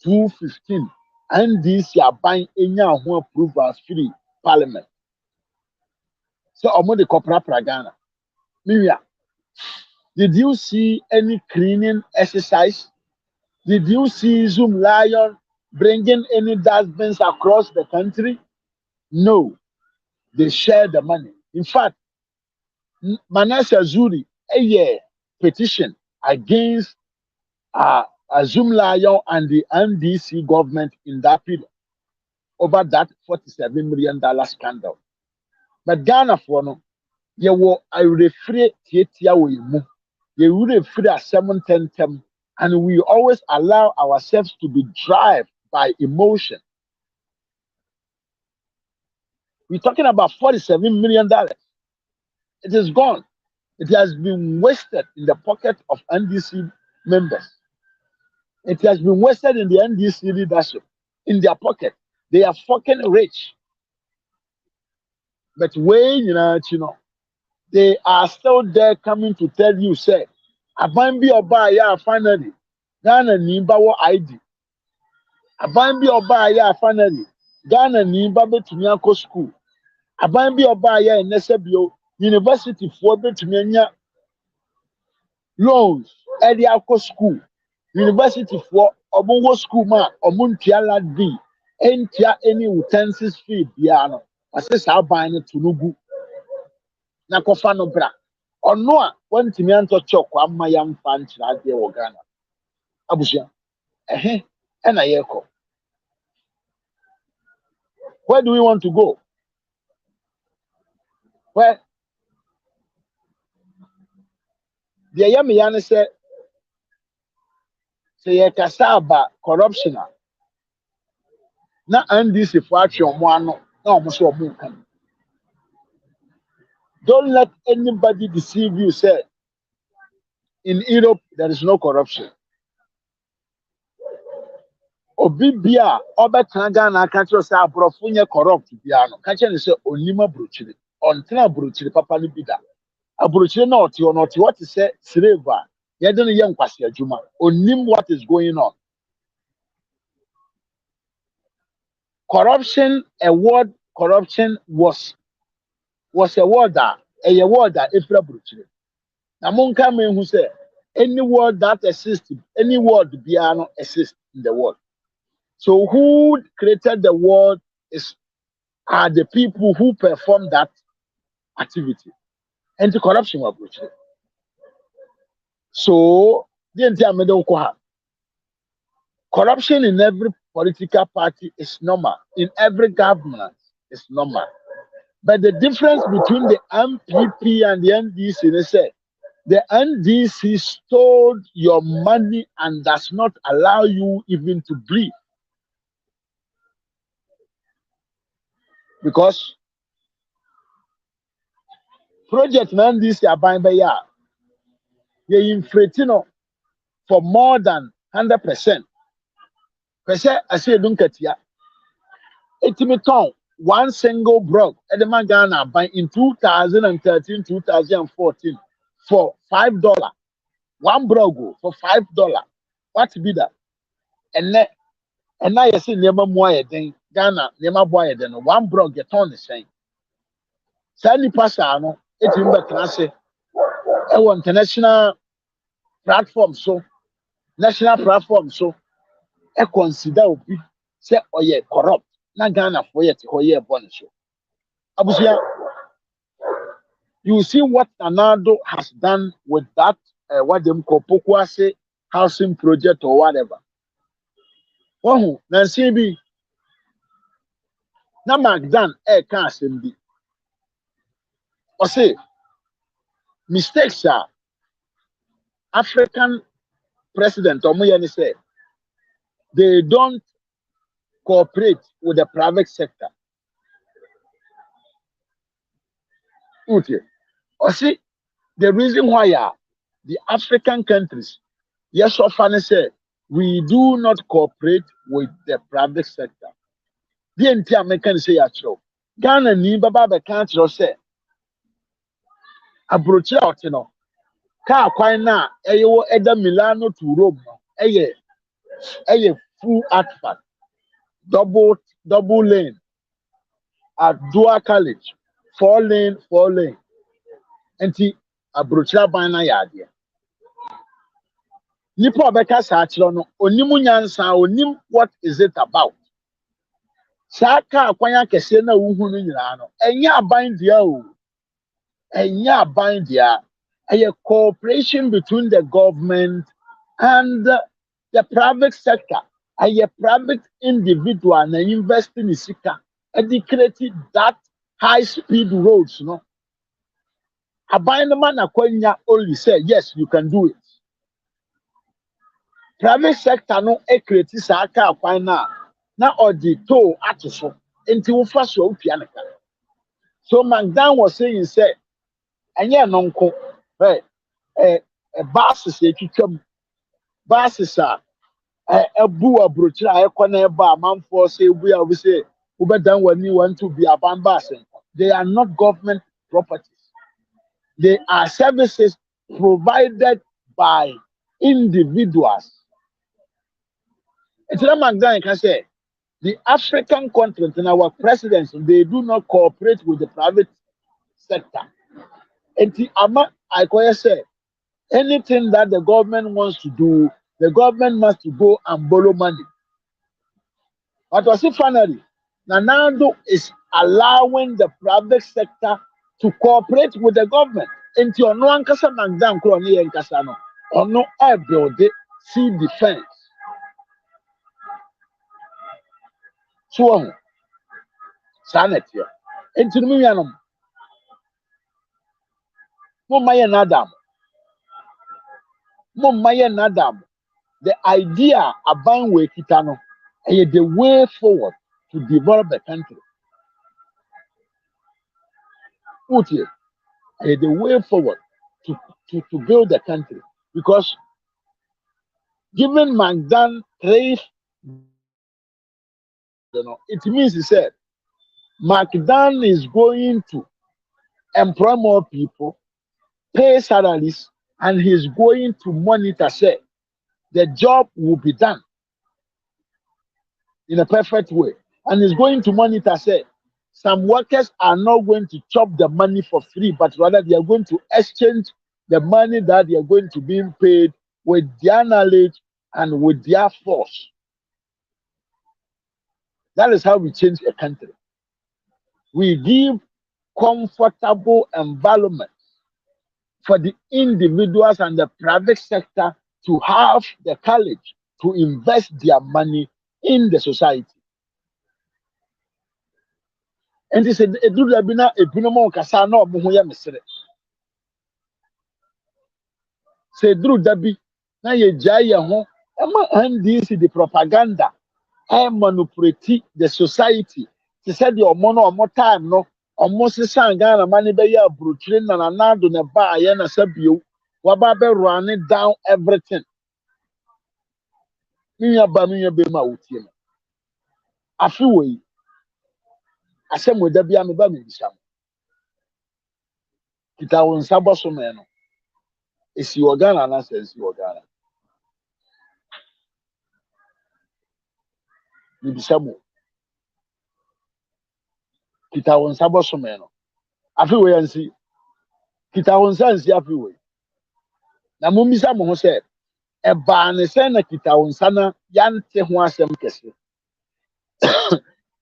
215 and this ya buying enya ho approval free parliament. So omo de corporate Ghana. Miria, did you see any cleaning exercise? Did you see Zoom Lion bringing any dustbins across the country? No, they share the money. In fact, Manasseh Zuri, a petition against Zoom Lion and the NDC government in that period over that $47 million scandal. But Ghana for no, you were a referee theater with mu. You would referee at 7:10, and we always allow ourselves to be driven by emotion. We're talking about $47 million. It is gone. It has been wasted in the pocket of NDC members. It has been wasted in the NDC leadership, in their pocket. They are fucking rich. But when they are still there coming to tell you, say, Abambi Oba ya finally, Ghana Nimba wo ID. Abambi Oba ya finally, Ghana Nimba betumi akọ school. Abambi Oba ya enesebio, university for betumi anya loans, edi akọ school. University for omungo school ma omuntia ladbi, entia any utensils fee biano. Ase sa ban no tunugu. Na kofa no bra. Ono a wantimi anto chokwa amma ya mfa nkyira ade wo Ghana. Abusia. Na yeko. Where do we want to go? Where the yamiyane say ye kasaba corruption na NDC for action mo ano na omo so omo kan. Don't let anybody deceive you, say in Europe there is no corruption. Obi bia obetena Ghana aka kiro say abrofo nye corrupt bia no ka kire say onima brochire ontena brochire papa no bida abrochire na oti ono oti what say slave ye de no ye nkwase adwuma onim what is going on. Corruption, a word corruption was a word that ifra brochire na monka me hu say any word that exists, any word bia no exists in the world. So who created the world are the people who perform that activity. Anti-corruption approach. So corruption in every political party is normal. In every government is normal. But the difference between the MPP and the NDC is that the NDC stole your money and does not allow you even to breathe. Because project NDC are buying by year, they inflating for more than 100%. Pese I say don't get ya. Etimeton one single block at the Ghana by in 2013, 2014 for $5. One block for $5. What be that? And now you see never more than Ghana, never more than one block get on the same. Sandy Passano, it's in the class. International platform so national platform so consider obi say oye corrupt na Ghana for yet oye born so abusia you see what Nanado has done with that what them call Pokuase housing project or whatever who nansi bi na Magdan ka asem bi o say mistakes are African president Omoyeni said they don't cooperate with the private sector. Okay. Or see, the reason why the African countries, yes, often say we do not cooperate with the private sector. The entire American say actually, Ghana ni baba be country say abrochi out no. Car kwan na eyo eda Milano to Rome no. Eye full asphalt. Double lane at dual college 4 lane enti abrochira ban na yade nipa obeka sa achiro no onimu nyansa onim what is it about saka akwanya kese na wuhu no nyina no enya aban dia o enya aban dia a cooperation between the government and the private sector a private individual na invest in sika and create that high speed roads no aban no man akwanya only say yes you can do it private sector no create saka akwan na odi to atoso enti wo fa so opia nka so Magdan was saying say enye nonko buses etwitwam buses ebu abrochira ekona eba amanfo say ebu ya we say ubedan wani want to be aban bus they are not government properties they are services provided by individuals it's not Magdan can say the African continent and our presidents, they do not cooperate with the private sector. And I say, anything that the government wants to do, the government must go and borrow money. But was it finally, Nanando is allowing the private sector to cooperate with the government. And you know, Ankasa Magdan Kroni and Kasano, or no, I build it, see defense. So, sanity. And to me, Nadam. The idea about Wekitano is the way forward to develop the country. Is the way forward to build the country. Because given Magdan trade, it means he said Magdan is going to employ more people, pay salaries, and he's going to monitor, say, the job will be done in a perfect way. And he's going to monitor, say, some workers are not going to chop the money for free, but rather they are going to exchange the money that they are going to be paid with their knowledge and with their force. That is how we change a country. We give comfortable environment for the individuals and the private sector to have the courage to invest their money in the society. And they said, "Edu dabi na ebinom okasa na omo ho ya mesere." Say Edu dabi na ye gya ye ho, ema NDC the propaganda, manipulate the society. They said the omo no omo time no, omo sesan Ghana mani be ya abrochire na nanado ne ba ye na sabio, waba be running down everything. Minya be ma wotie no. Afi wei asem we dabi am ba me bisam. Kita won sabo so me no. Esi Ghana na sense Ghana. Me bisam. Kita won sabo so me no. Afi wei ansi. Kita won sansi afi wei. Na mo bisa mo ho se e ba ne se na kita won sana yante ho asem kese.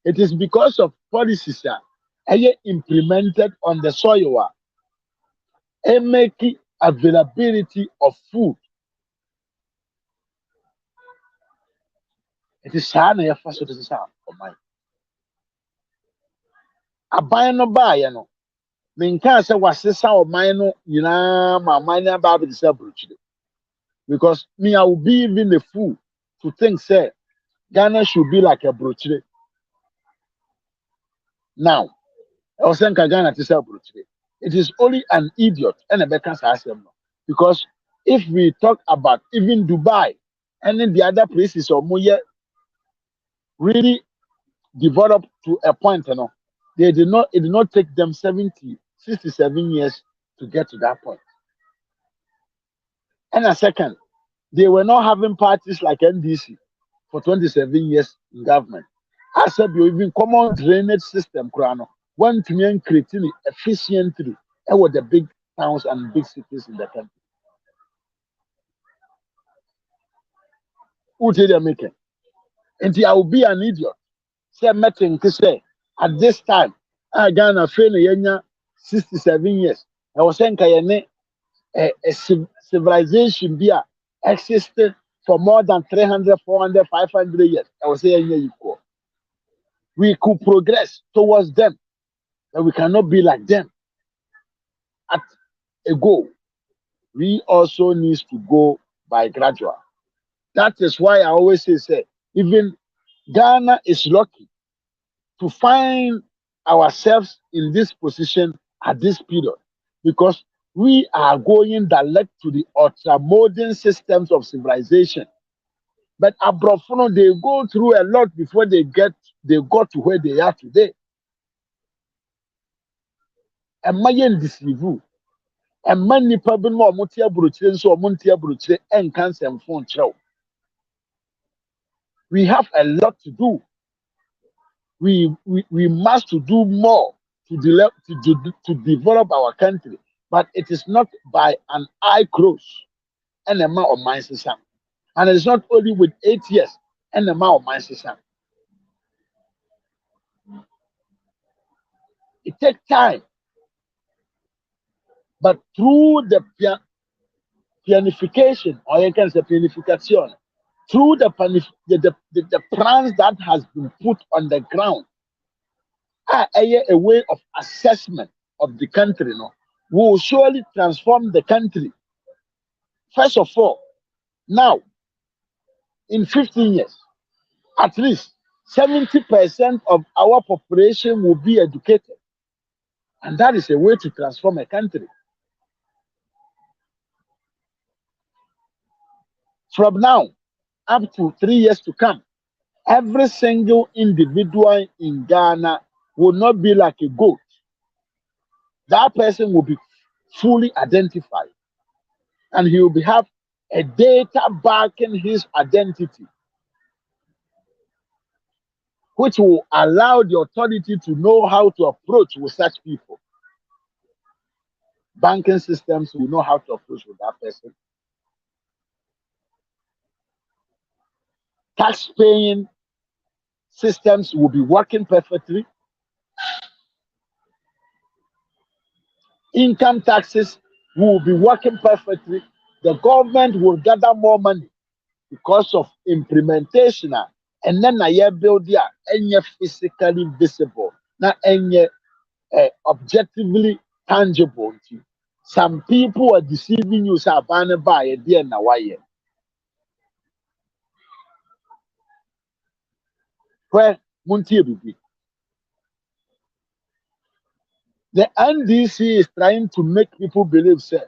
It is because of policies that are implemented on the soil and make availability of food. It is sad na first to say for mine. Aban no ba ye no. Me nka say wasesa o mine no nyina ma mine na ba be say bruchide. Because me I will be even a fool to think say Ghana should be like a bruchide. Now, I was saying Ghana to say bruchide. It is only an idiot and a better system. Because if we talk about even Dubai and then the other places or more really developed to a point, it did not take them 67 years to get to that point. And a second, they were not having parties like NDC for 27 years in government. I said you even common drainage system, one to creating efficiently with the big towns and big cities in the country. Who did they make it? And I will be an idiot. Say meeting to say at this time, I Ghana fail yenya 67 years. I was saying civilization be existed for more than 300, 400, 500 years. I was saying equal. We could progress towards them, but we cannot be like them. At a goal, we also need to go by gradual. That is why I always say even Ghana is lucky to find ourselves in this position at this period because we are going direct to the ultra modern systems of civilization. But Abrofono, they go through a lot before they got to where they are today. And my deceive you. And many people know Mutia Bruchre, so Muntia Bruchre and cancer and phone show. We have a lot to do. We must do more to develop our country. But it is not by an eye close and a man of my system. And it's not only with 8 years and a man of my system. It takes time. But through the pianification, or you can say pianification, through the plans that has been put on the ground, a way of assessment of the country, no, will surely transform the country. First of all, now, in 15 years, at least 70% of our population will be educated. And that is a way to transform a country. From now up to 3 years to come, every single individual in Ghana will not be like a goat. That person will be fully identified. And he will have a data backing his identity, which will allow the authority to know how to approach with such people. Banking systems will know how to approach with that person. Tax paying systems will be working perfectly. Income taxes will be working perfectly. The government will gather more money because of implementation. And then I build there any physically visible, not any objectively tangible. Some people are deceiving you, say, by a dear na why. Where Muntie be. The NDC is trying to make people believe, say,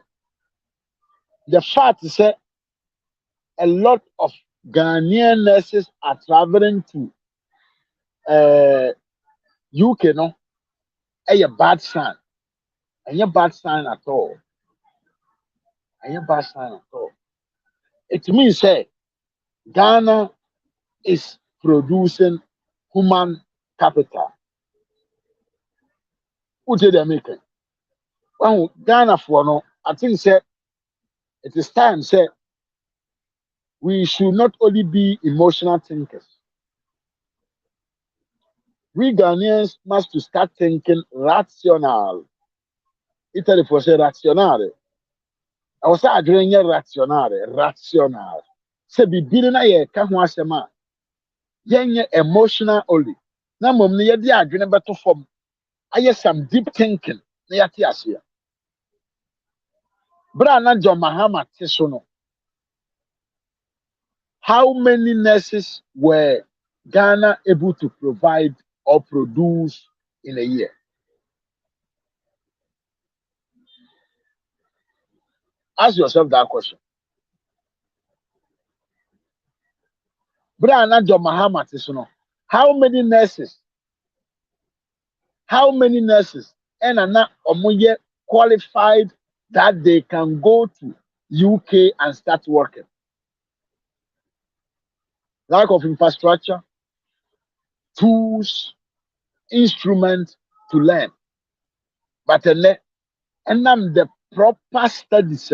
the fact is that a lot of Ghanaian nurses are traveling to UK, no, a bad sign. And a bad sign at all. And a bad sign at all. It means, say, Ghana is producing human capital. Who did they make it? Well, Ghana for no, I think, say, it is time, say, we should not only be emotional thinkers. We Ghanaians must to start thinking rational. Italy for say rational. I was saying rational. Say bibi na ye ka ho asem a yenye emotional only. Na mom ne ye de adwene beto fam. Aye some deep thinking na yate ase. Bra na John Mahama so no. How many nurses were Ghana able to provide or produce in a year? Ask yourself that question. Brian John Mahama no. How many nurses? And are not qualified that they can go to UK and start working? Lack of infrastructure, tools, instruments to learn. But and the proper studies,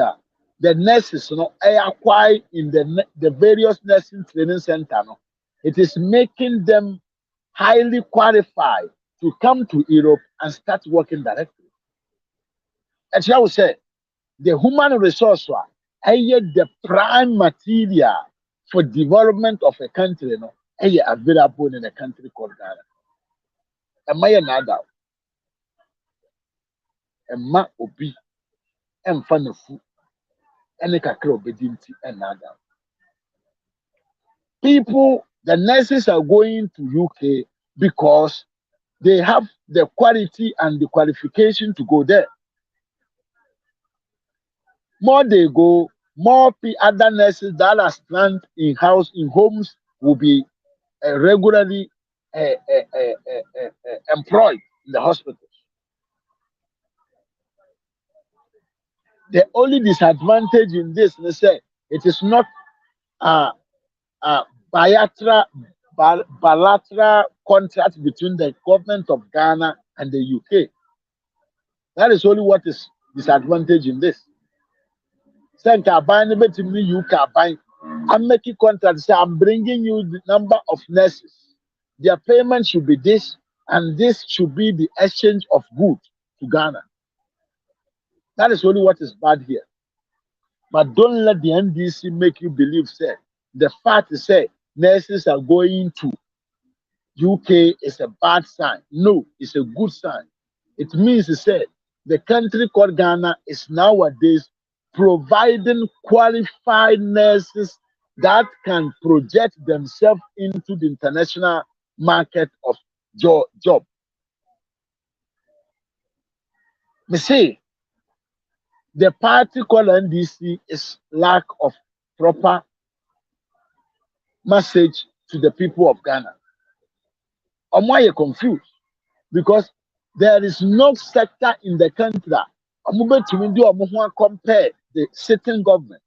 the nurses no acquire in the various nursing training center no, it is making them highly qualified to come to Europe and start working directly. As I would say, the human resource the prime material for development of a country no available in a country called Ghana. Am I another? Emma obi emfa nafu ene kakra obedi nti another. People, the nurses are going to UK because they have the quality and the qualification to go there. More they go, more other nurses that are stranded in homes will be regularly employed in the hospitals. The only disadvantage in this, they say, it is not a bilateral contract between the government of Ghana and the UK. That is only what is disadvantage in this. Send Kabani between the UK. I'm making contracts. I'm bringing you the number of nurses. Their payment should be this, and this should be the exchange of goods to Ghana. That is only what is bad here. But don't let the NDC make you believe, say, the fact is, say, nurses are going to UK is a bad sign. No, it's a good sign. It means to say the country called Ghana is nowadays providing qualified nurses that can project themselves into the international market of job. Me say, the party called NDC is lack of proper message to the people of Ghana. Or why you confused? Because there is no sector in the country that compare the sitting government.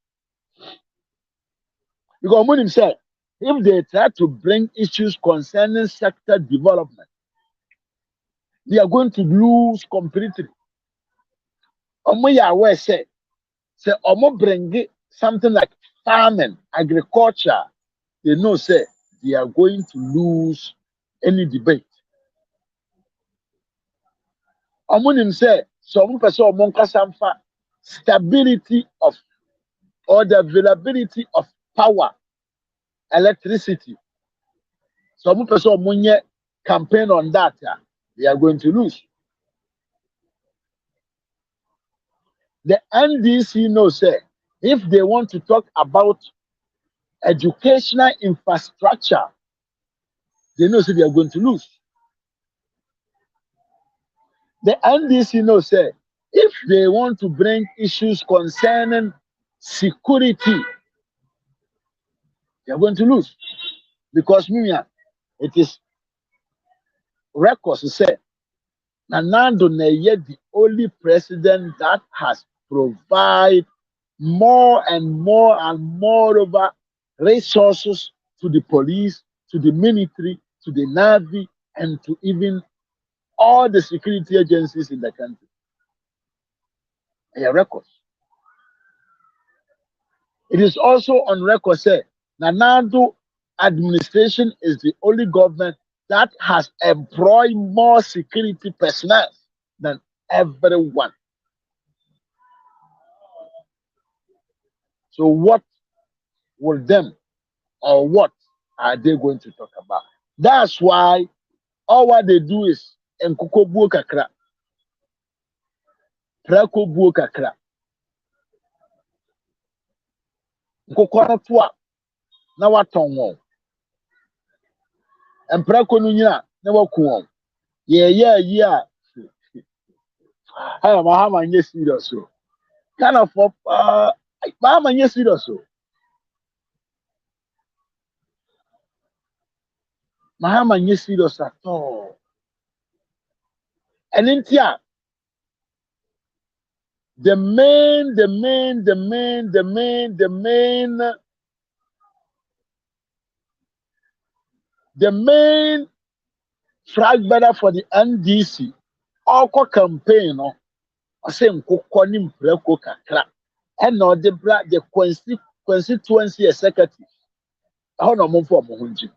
Because when said, if they try to bring issues concerning sector development, they are going to lose completely. Aware say bring something like farming, agriculture, they know say they are going to lose any debate. Say some person stability of or the availability of power, electricity. Some person campaign on that, they are going to lose. The NDC knows say if they want to talk about educational infrastructure, they know say they are going to lose. The NDC knows say if they want to bring issues concerning security, they are going to lose. Because it is records to say Nana-Addo Neye the only president that has provided more and more over resources to the police, to the military, to the navy, and to even all the security agencies in the country. Records. It is also on record say Nana-Addo administration is the only government that has employed more security personnel than everyone. So what will them or what are they going to talk about? That's why all what they do is enkoko buo kakra, prako buo kakra. Nkoko no to a na waton won. Emprako no nyina na waku won. Ye a I am a man serious so. Kind of Mahama serious so. Mahama serious at all. And in here, the main flag bearer for the NDC, all campaign, I say nkokɔ ni mprako kakra. and no the constituency executive. How no more for Mohunji?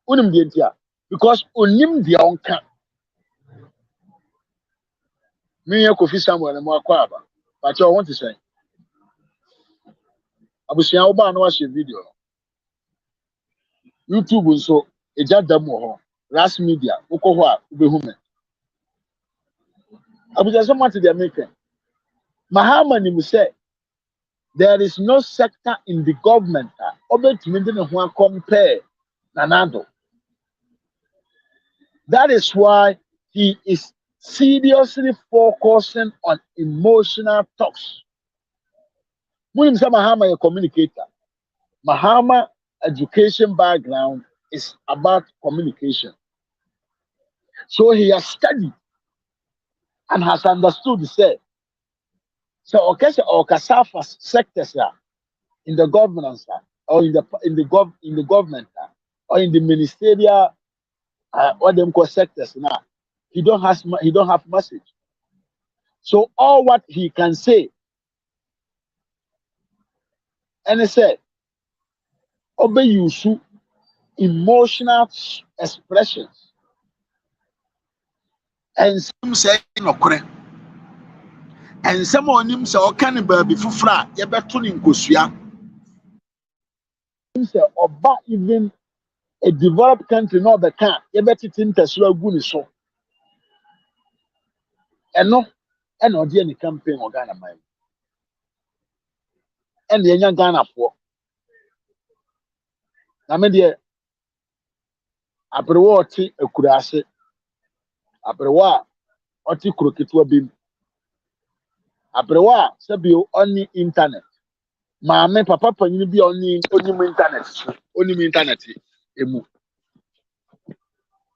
Unim the idea because unim the onka. Me ya Kofi Samuel mo akwaba. But I want to say, abusia oba na wa share video. YouTube nso eja damo ho. Last media ukọ ho a ubehu me. Abuja so much they are making. Mahama ni say there is no sector in the government obetumi de ne ho compare nanado. That is why he is seriously focusing on emotional talks. When say Mahama a communicator, Mahama education background is about communication. So he has studied and has understood say so okay or kasafa sectors in the governance or in the government or in the ministerial what them call sectors now. He don't have message. So all what he can say and he said obey you emotional expressions and some say no kore and some on him say okan baby fufra ye beto ni nkosua him say oba even a developed country no be can ye betiti ntesoro agu ni so eno ena odi any campaign o Ghana man ena ye nya Ghana fo na me de abrewo oti akurase abrewa oti kroketo abim abrewa sabio oni internet maame papa panyin bi oni internet emu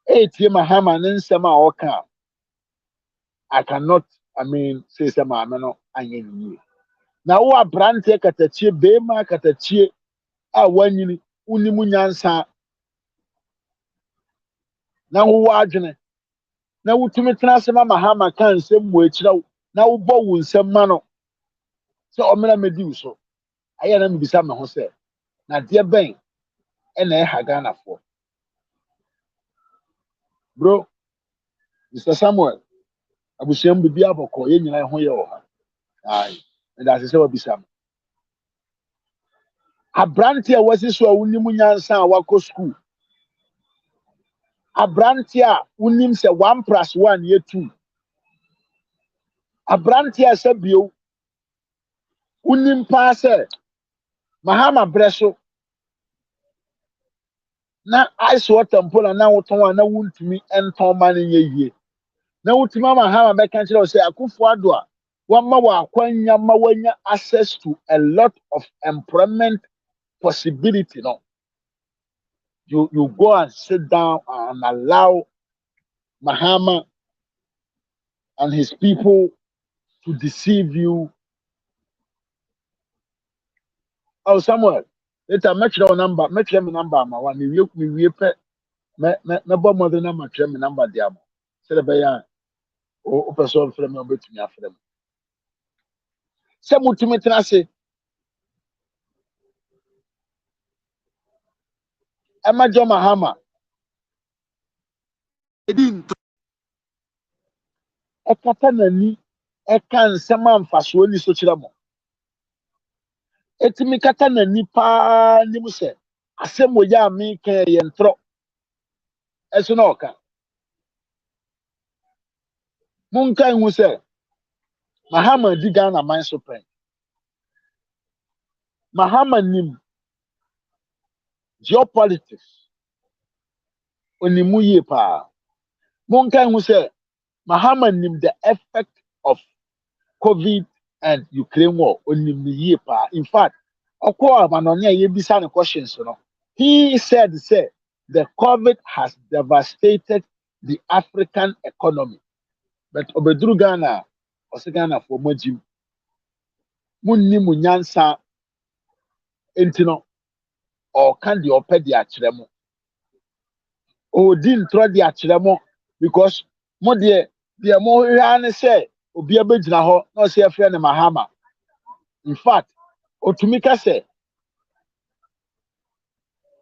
etie Mahama ne nsɛm a ɔka I cannot say sɛ maame no anyɛ nie na wo abrante katachie bema katachie a wanyini unimu nyansa na wo adwene na wotumi tena asɛm a Mahama ka nsɛm mu akyira wo na wo bɔ wo nsɛm ma no sɛ ɔmena medi wo so ayɛ na mebisa me ho sɛ na deɛ bɛn ɛna ɛha Ghanafoɔ bro Mr. Samuel abusiam bibi abɔkɔ yɛ nyina ho yɛ wɔ ha ai na asɛ sɛ wabisa me abrante a wasi so a wonim nyansa a wakɔ school abrante a wonim sɛ 1+1 yɛ 2 abrante a sɛ bio wonim paa sɛ Mahama brɛ so na ice water mpo na wotɔn a na wontumi ɛntɔn ma no nyɛ yie na wotumi Mahama bɛka kyerɛ wo sɛ Akufo-Addo a wama wɔ akwanya ma wanya access to a lot of employment possibility no you go and sit down and allow Mahama and his people to deceive you. Oh, Samuel, later match your number, match your number, my one. Me pet, me bomb mother number, match your number, diamo. Say the bayan, or person from your bit to me after them. Some to me, say, Emma John Mahama. It didn't. A katanani, a can some man fast when you switch them. Etimi kata na nipa nim se asem wo ya me kan ye ntro eso na oka mun kan hu se Mahama di Ghana man so pen Mahama nim geopolitics onimu ye pa mun kan hu se Mahama nim the effect of COVID and Ukraine war onim ye pa in fact okwa manonya ye bisa ne questions no he said the COVID has devastated the African economy but obedru Ghana ose Ghana for majim munni munyansa entino or can the opedi akyeremo o di ntro di akyeremo because mo de mo hwa ne say obi abegyina ho na ɔsɛ yɛfrɛ ne Mahama. In fact, otumika sɛ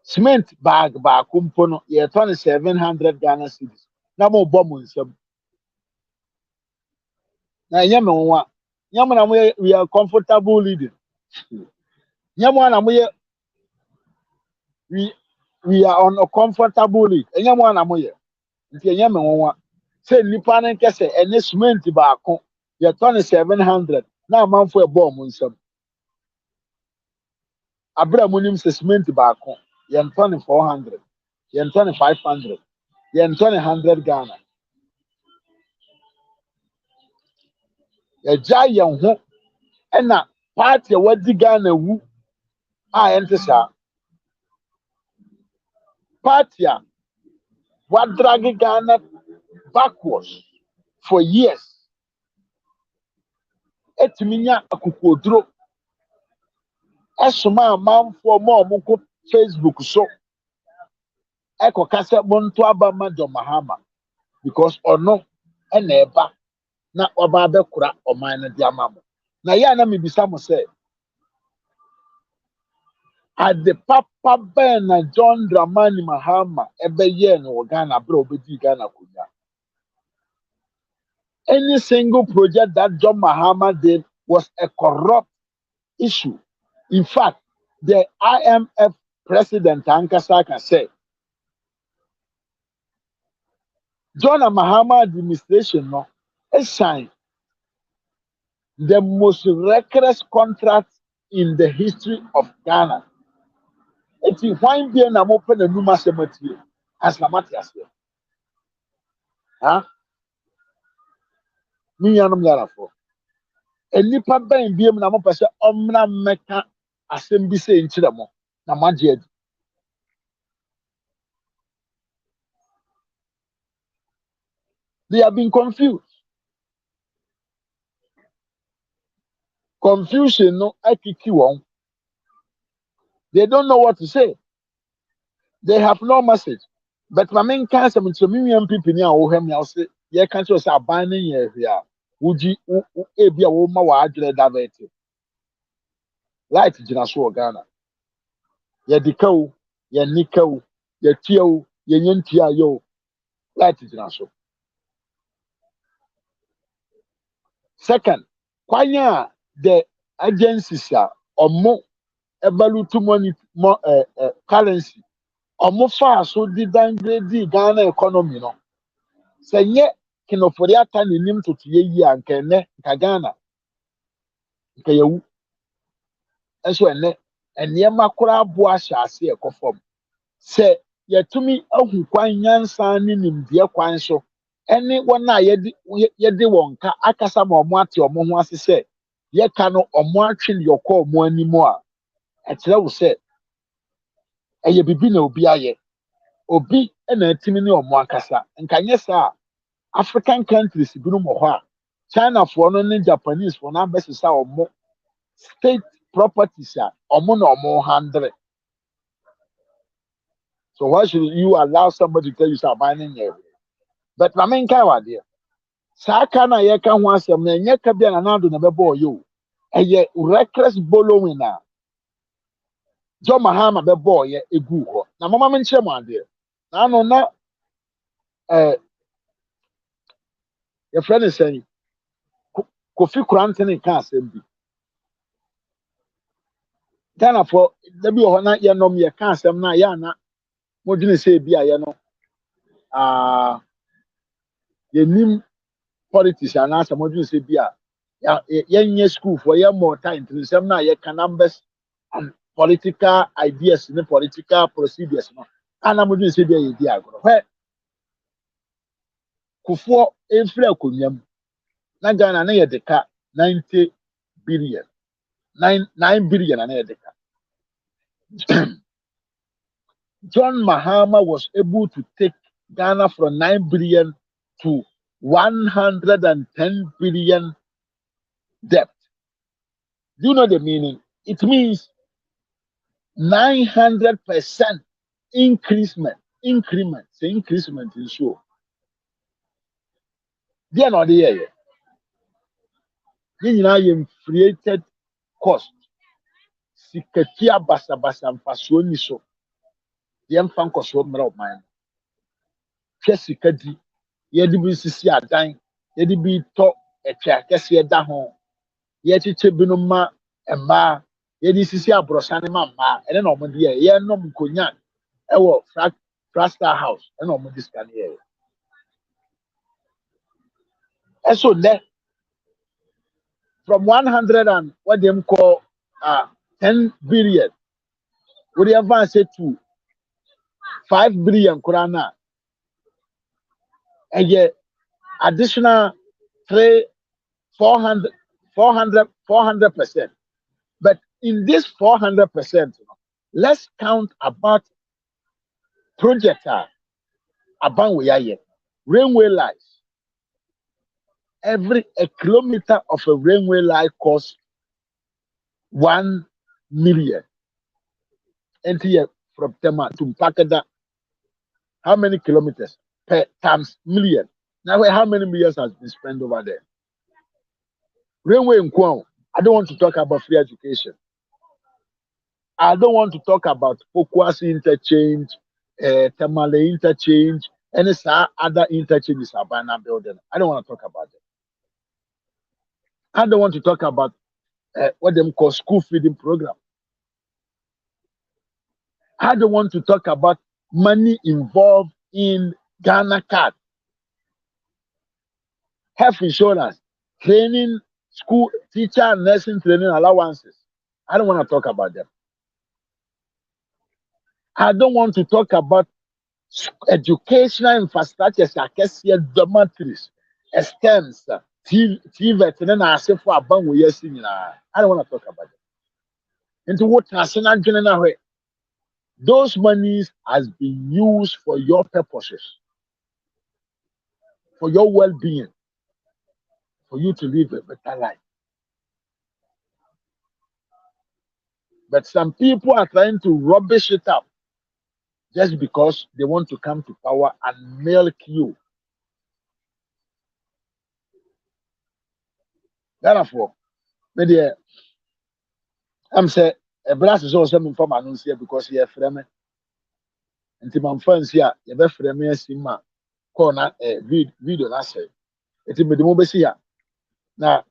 cement bag baako mpo no yɛtɔ no 700 Ghana cedis. Na mo bɔ mo nsam. Na ɛnyɛ me nwa. Nyɛ mo na mo we are comfortable leading. Nyɛ mo na mo yɛ we are on a comfortable lead. Ɛnyɛ mo na mo yɛ. Nti ɛnyɛ me nwa. Sɛ nipa no nkɛsɛ ɛne cement baako yɛtɔ no 700 na amanfo ɛbɔ mo nsam. Abra mo nim sɛ cement baako yɛntɔ no 400, yɛntɔ no 500, yɛntɔ no 100 Ghana. Yɛgya yɛn ho ɛna party a wadi Ghana wu a ɛnte saa. Party a wadragi Ghana backwards for years. Etumi nya akukoduro. Ɛsoma amanfo ma ɔmo kɔ Facebook so. Ɛkɔ kasa monto aba ma John Mahama because ɔno ɛna ɛba na ɔba abɛkora ɔman no de ama mo. Na yɛ na mebisa mo sɛ ade papa bɛn na John Dramani Mahama ɛbɛyɛ no wɔ Ghana abere obedi Ghana konya. Any single project that John Mahama did was a corrupt issue. In fact, the IMF president Ankasa can say John Mahama administration no signed the most reckless contract in the history of Ghana. It's why be na mo pe na numa semati as na matias. Huh? Me yanum yara for. Enipa ben biem na mo pese omna meka asem bi se nkyere mo na magye adi. They have been confused. Confusion no akiki won. They don't know what to say. They have no message. But my main cancer means to me and people near or him say, yeah, can't you say binding here? Would you be a woman or address that? Light Jinaso Ghana. Ya dikau, ya nikau, ya tiao, ya yentia yo. Light Jinaso. Second, kwanya the agencies are or more evaluate money more currency. Ọmụ fa so di downgrade Ghana economy no. Sɛ nye kinofori ata n'anim toto yi a nka ene nka Ghana nka yawu. Ɛso ene nneɛma koraa aboa ahyɛ ase ɛkɔ fam. Sɛ yɛtumi ahu kwan nyansa ne nimdeɛ kwan so ɛne wɔn a yɛde wɔn ka akasa ma ɔmo ate ɔmo ho ase sɛ yɛka no ɔmo atwe ne yɔkɔ ɔmo anim a ɛkyerɛ wo sɛ ɛyɛ bibi na obi ayɛ. Obi na atimi ne ɔmo akasa nka nyɛ saa African countries binom wɔ hɔ a China foɔ no ne Japanese foɔ no abɛsesa ɔmo state properties a ɔmo na ɔmo handle. So why should you allow somebody to tell you say abaning here? But na me nka wa deɛ saa ka na yɛka ho asɛm na ɛnyɛ ka bia na nado na bɛbɔ ɔyɛ o ɛyɛ reckless borrowing a John Mahama bɛbɔ ɔyɛ egu hɔ na mama me nkyerɛ mo adeɛ na ano na yɛfrɛ ne sɛn Kofi Kurantene ka asɛm bi Ghana for da bi wɔ hɔ na yɛnom yɛka asɛm na yɛ ana modwene sɛ bi a yɛ no yɛnim politics anaasɛ modwene sɛ bi a yɛnyɛ school for yɛ more time nsɛm na yɛka numbers and political ideas ne political procedures no ana modwene sɛ bi a yɛdi agorɔ hwɛ Kufuor ɛmfiri akonnwa mu na Ghana na yɛde ka 90 billion 9 billion na yɛde ka John Mahama was able to take Ghana from 9 billion to 110 billion debt. Do you know the meaning? It means 900% increment. The increment is sure. They are not there. inflated cost. Sikatia basa basa mfasuo ni so. Yɛmfa nkɔsoɔ mmerɛ ɔman no. Hwɛ sika di. Yɛde bi sisi adan. Yɛde bi tɔ ɛtwa kɛseɛ da ho. Yɛkyekyɛ binom ma mmaa. Yɛde sisi aborɔsan ma mmaa. Ɛne na ɔmo de yɛ. Yɛnom nkonya ɛwɔ Frastar House. Ɛna ɔmo de sika no yɛ. Ɛso nnɛ from 100 and what them call 10 billion. Would you advance it to 5 billion kurana? And yet additional 400%. But in this 400%, let's count about project about we are yet. Railway lines. A kilometer of a railway line costs 1 million. And here from Tema to Mpakada, how many kilometers per times million? Now, how many millions has been spent over there? Railway in Kwon. I don't want to talk about free education. I don't want to talk about Pokwasi interchange, Tamale interchange, any other interchanges Abana building. I don't want to talk about it. I don't want to talk about what them call school feeding program. I don't want to talk about money involved in Ghana card, health insurance, training, school, teacher, and nursing training allowances. I don't want to talk about them. I don't want to talk about educational infrastructure, dormitories, STEMs, TVET, and then I say for a bang we are seeing. I don't want to talk about it. Into what national general way, those monies has been used for your purposes, for your well-being, for you to live a better life. But some people are trying to rubbish it up just because they want to come to power and milk you. Therefore, maybe I'm saying a brass is also some from here because he have frame. And to my friends here, you have frame a sima corner a video. I say it's in the mobile here. Now,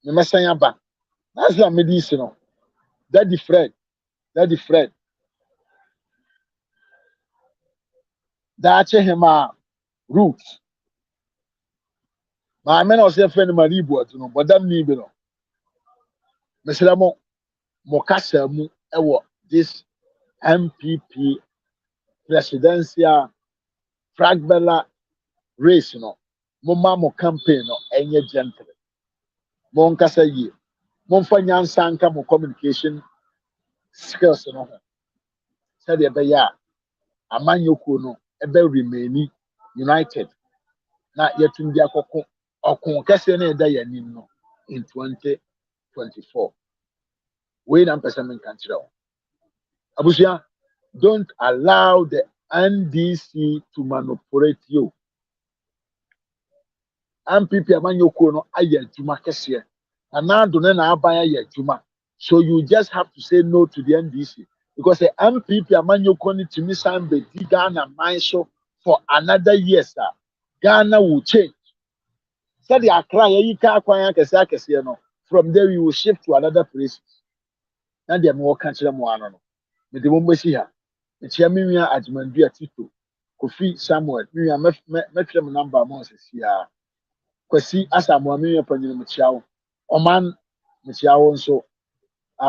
the message back. That's not medicinal. Daddy Fred. That's him roots. My men are saying friend Marie Boat, but damn me, Mr. Mokasa mu ewo this MPP presidential fragbella race no mo campaign no enye gentle mo nkasa yi mo mfa nyansa nka mo communication skills no ho said e be ya amanyoko no ebe remain united na yetumbi akoko okon kese na eda yanim no in 2024 we na person men kan kire. Abusia, don't allow the NDC to manipulate you. MPP amanyoko no aye adwuma kese. Anado na aban aye adwuma. So you just have to say no to the NDC because the MPP amanyoko ni timi sambe di Ghana manso for another year, sir. Ghana will change. Said the Accra yi ka kwan akese no. From there we will shift to another place. Na dem wo kan kire mo ano no. Me de mo mbesi ha. Echia minua Adjumandua Tito, Kofi Samuel, minua metwere mo number mo sesia. Kwasi Asamoah minua panyina mo chiawo. Oman mo chiawo nso.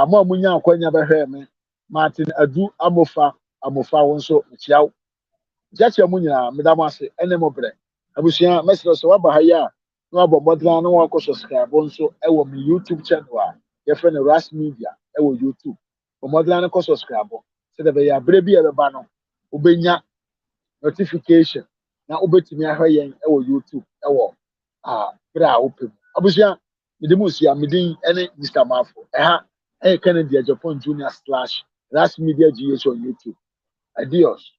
Mo amunya akwanya behwe me. Martin Adu Amofa wo nso mo chiawo. Jachi mo nyina medam ase ene mo bre. Abusia mesro so waba ha ya. No abo modran no wako subscribe nso e wo me YouTube channel a ye fe no Ras Media e wo YouTube. O modran no ko subscribe. So that be abere bi ebe no ubenya notification na ubetumi ahwe yen e wo YouTube e wo bra opem abusia medemusia medin ene Mr. Mafo ha Kennedy Japan Junior / Ras Media GH on YouTube. Adios.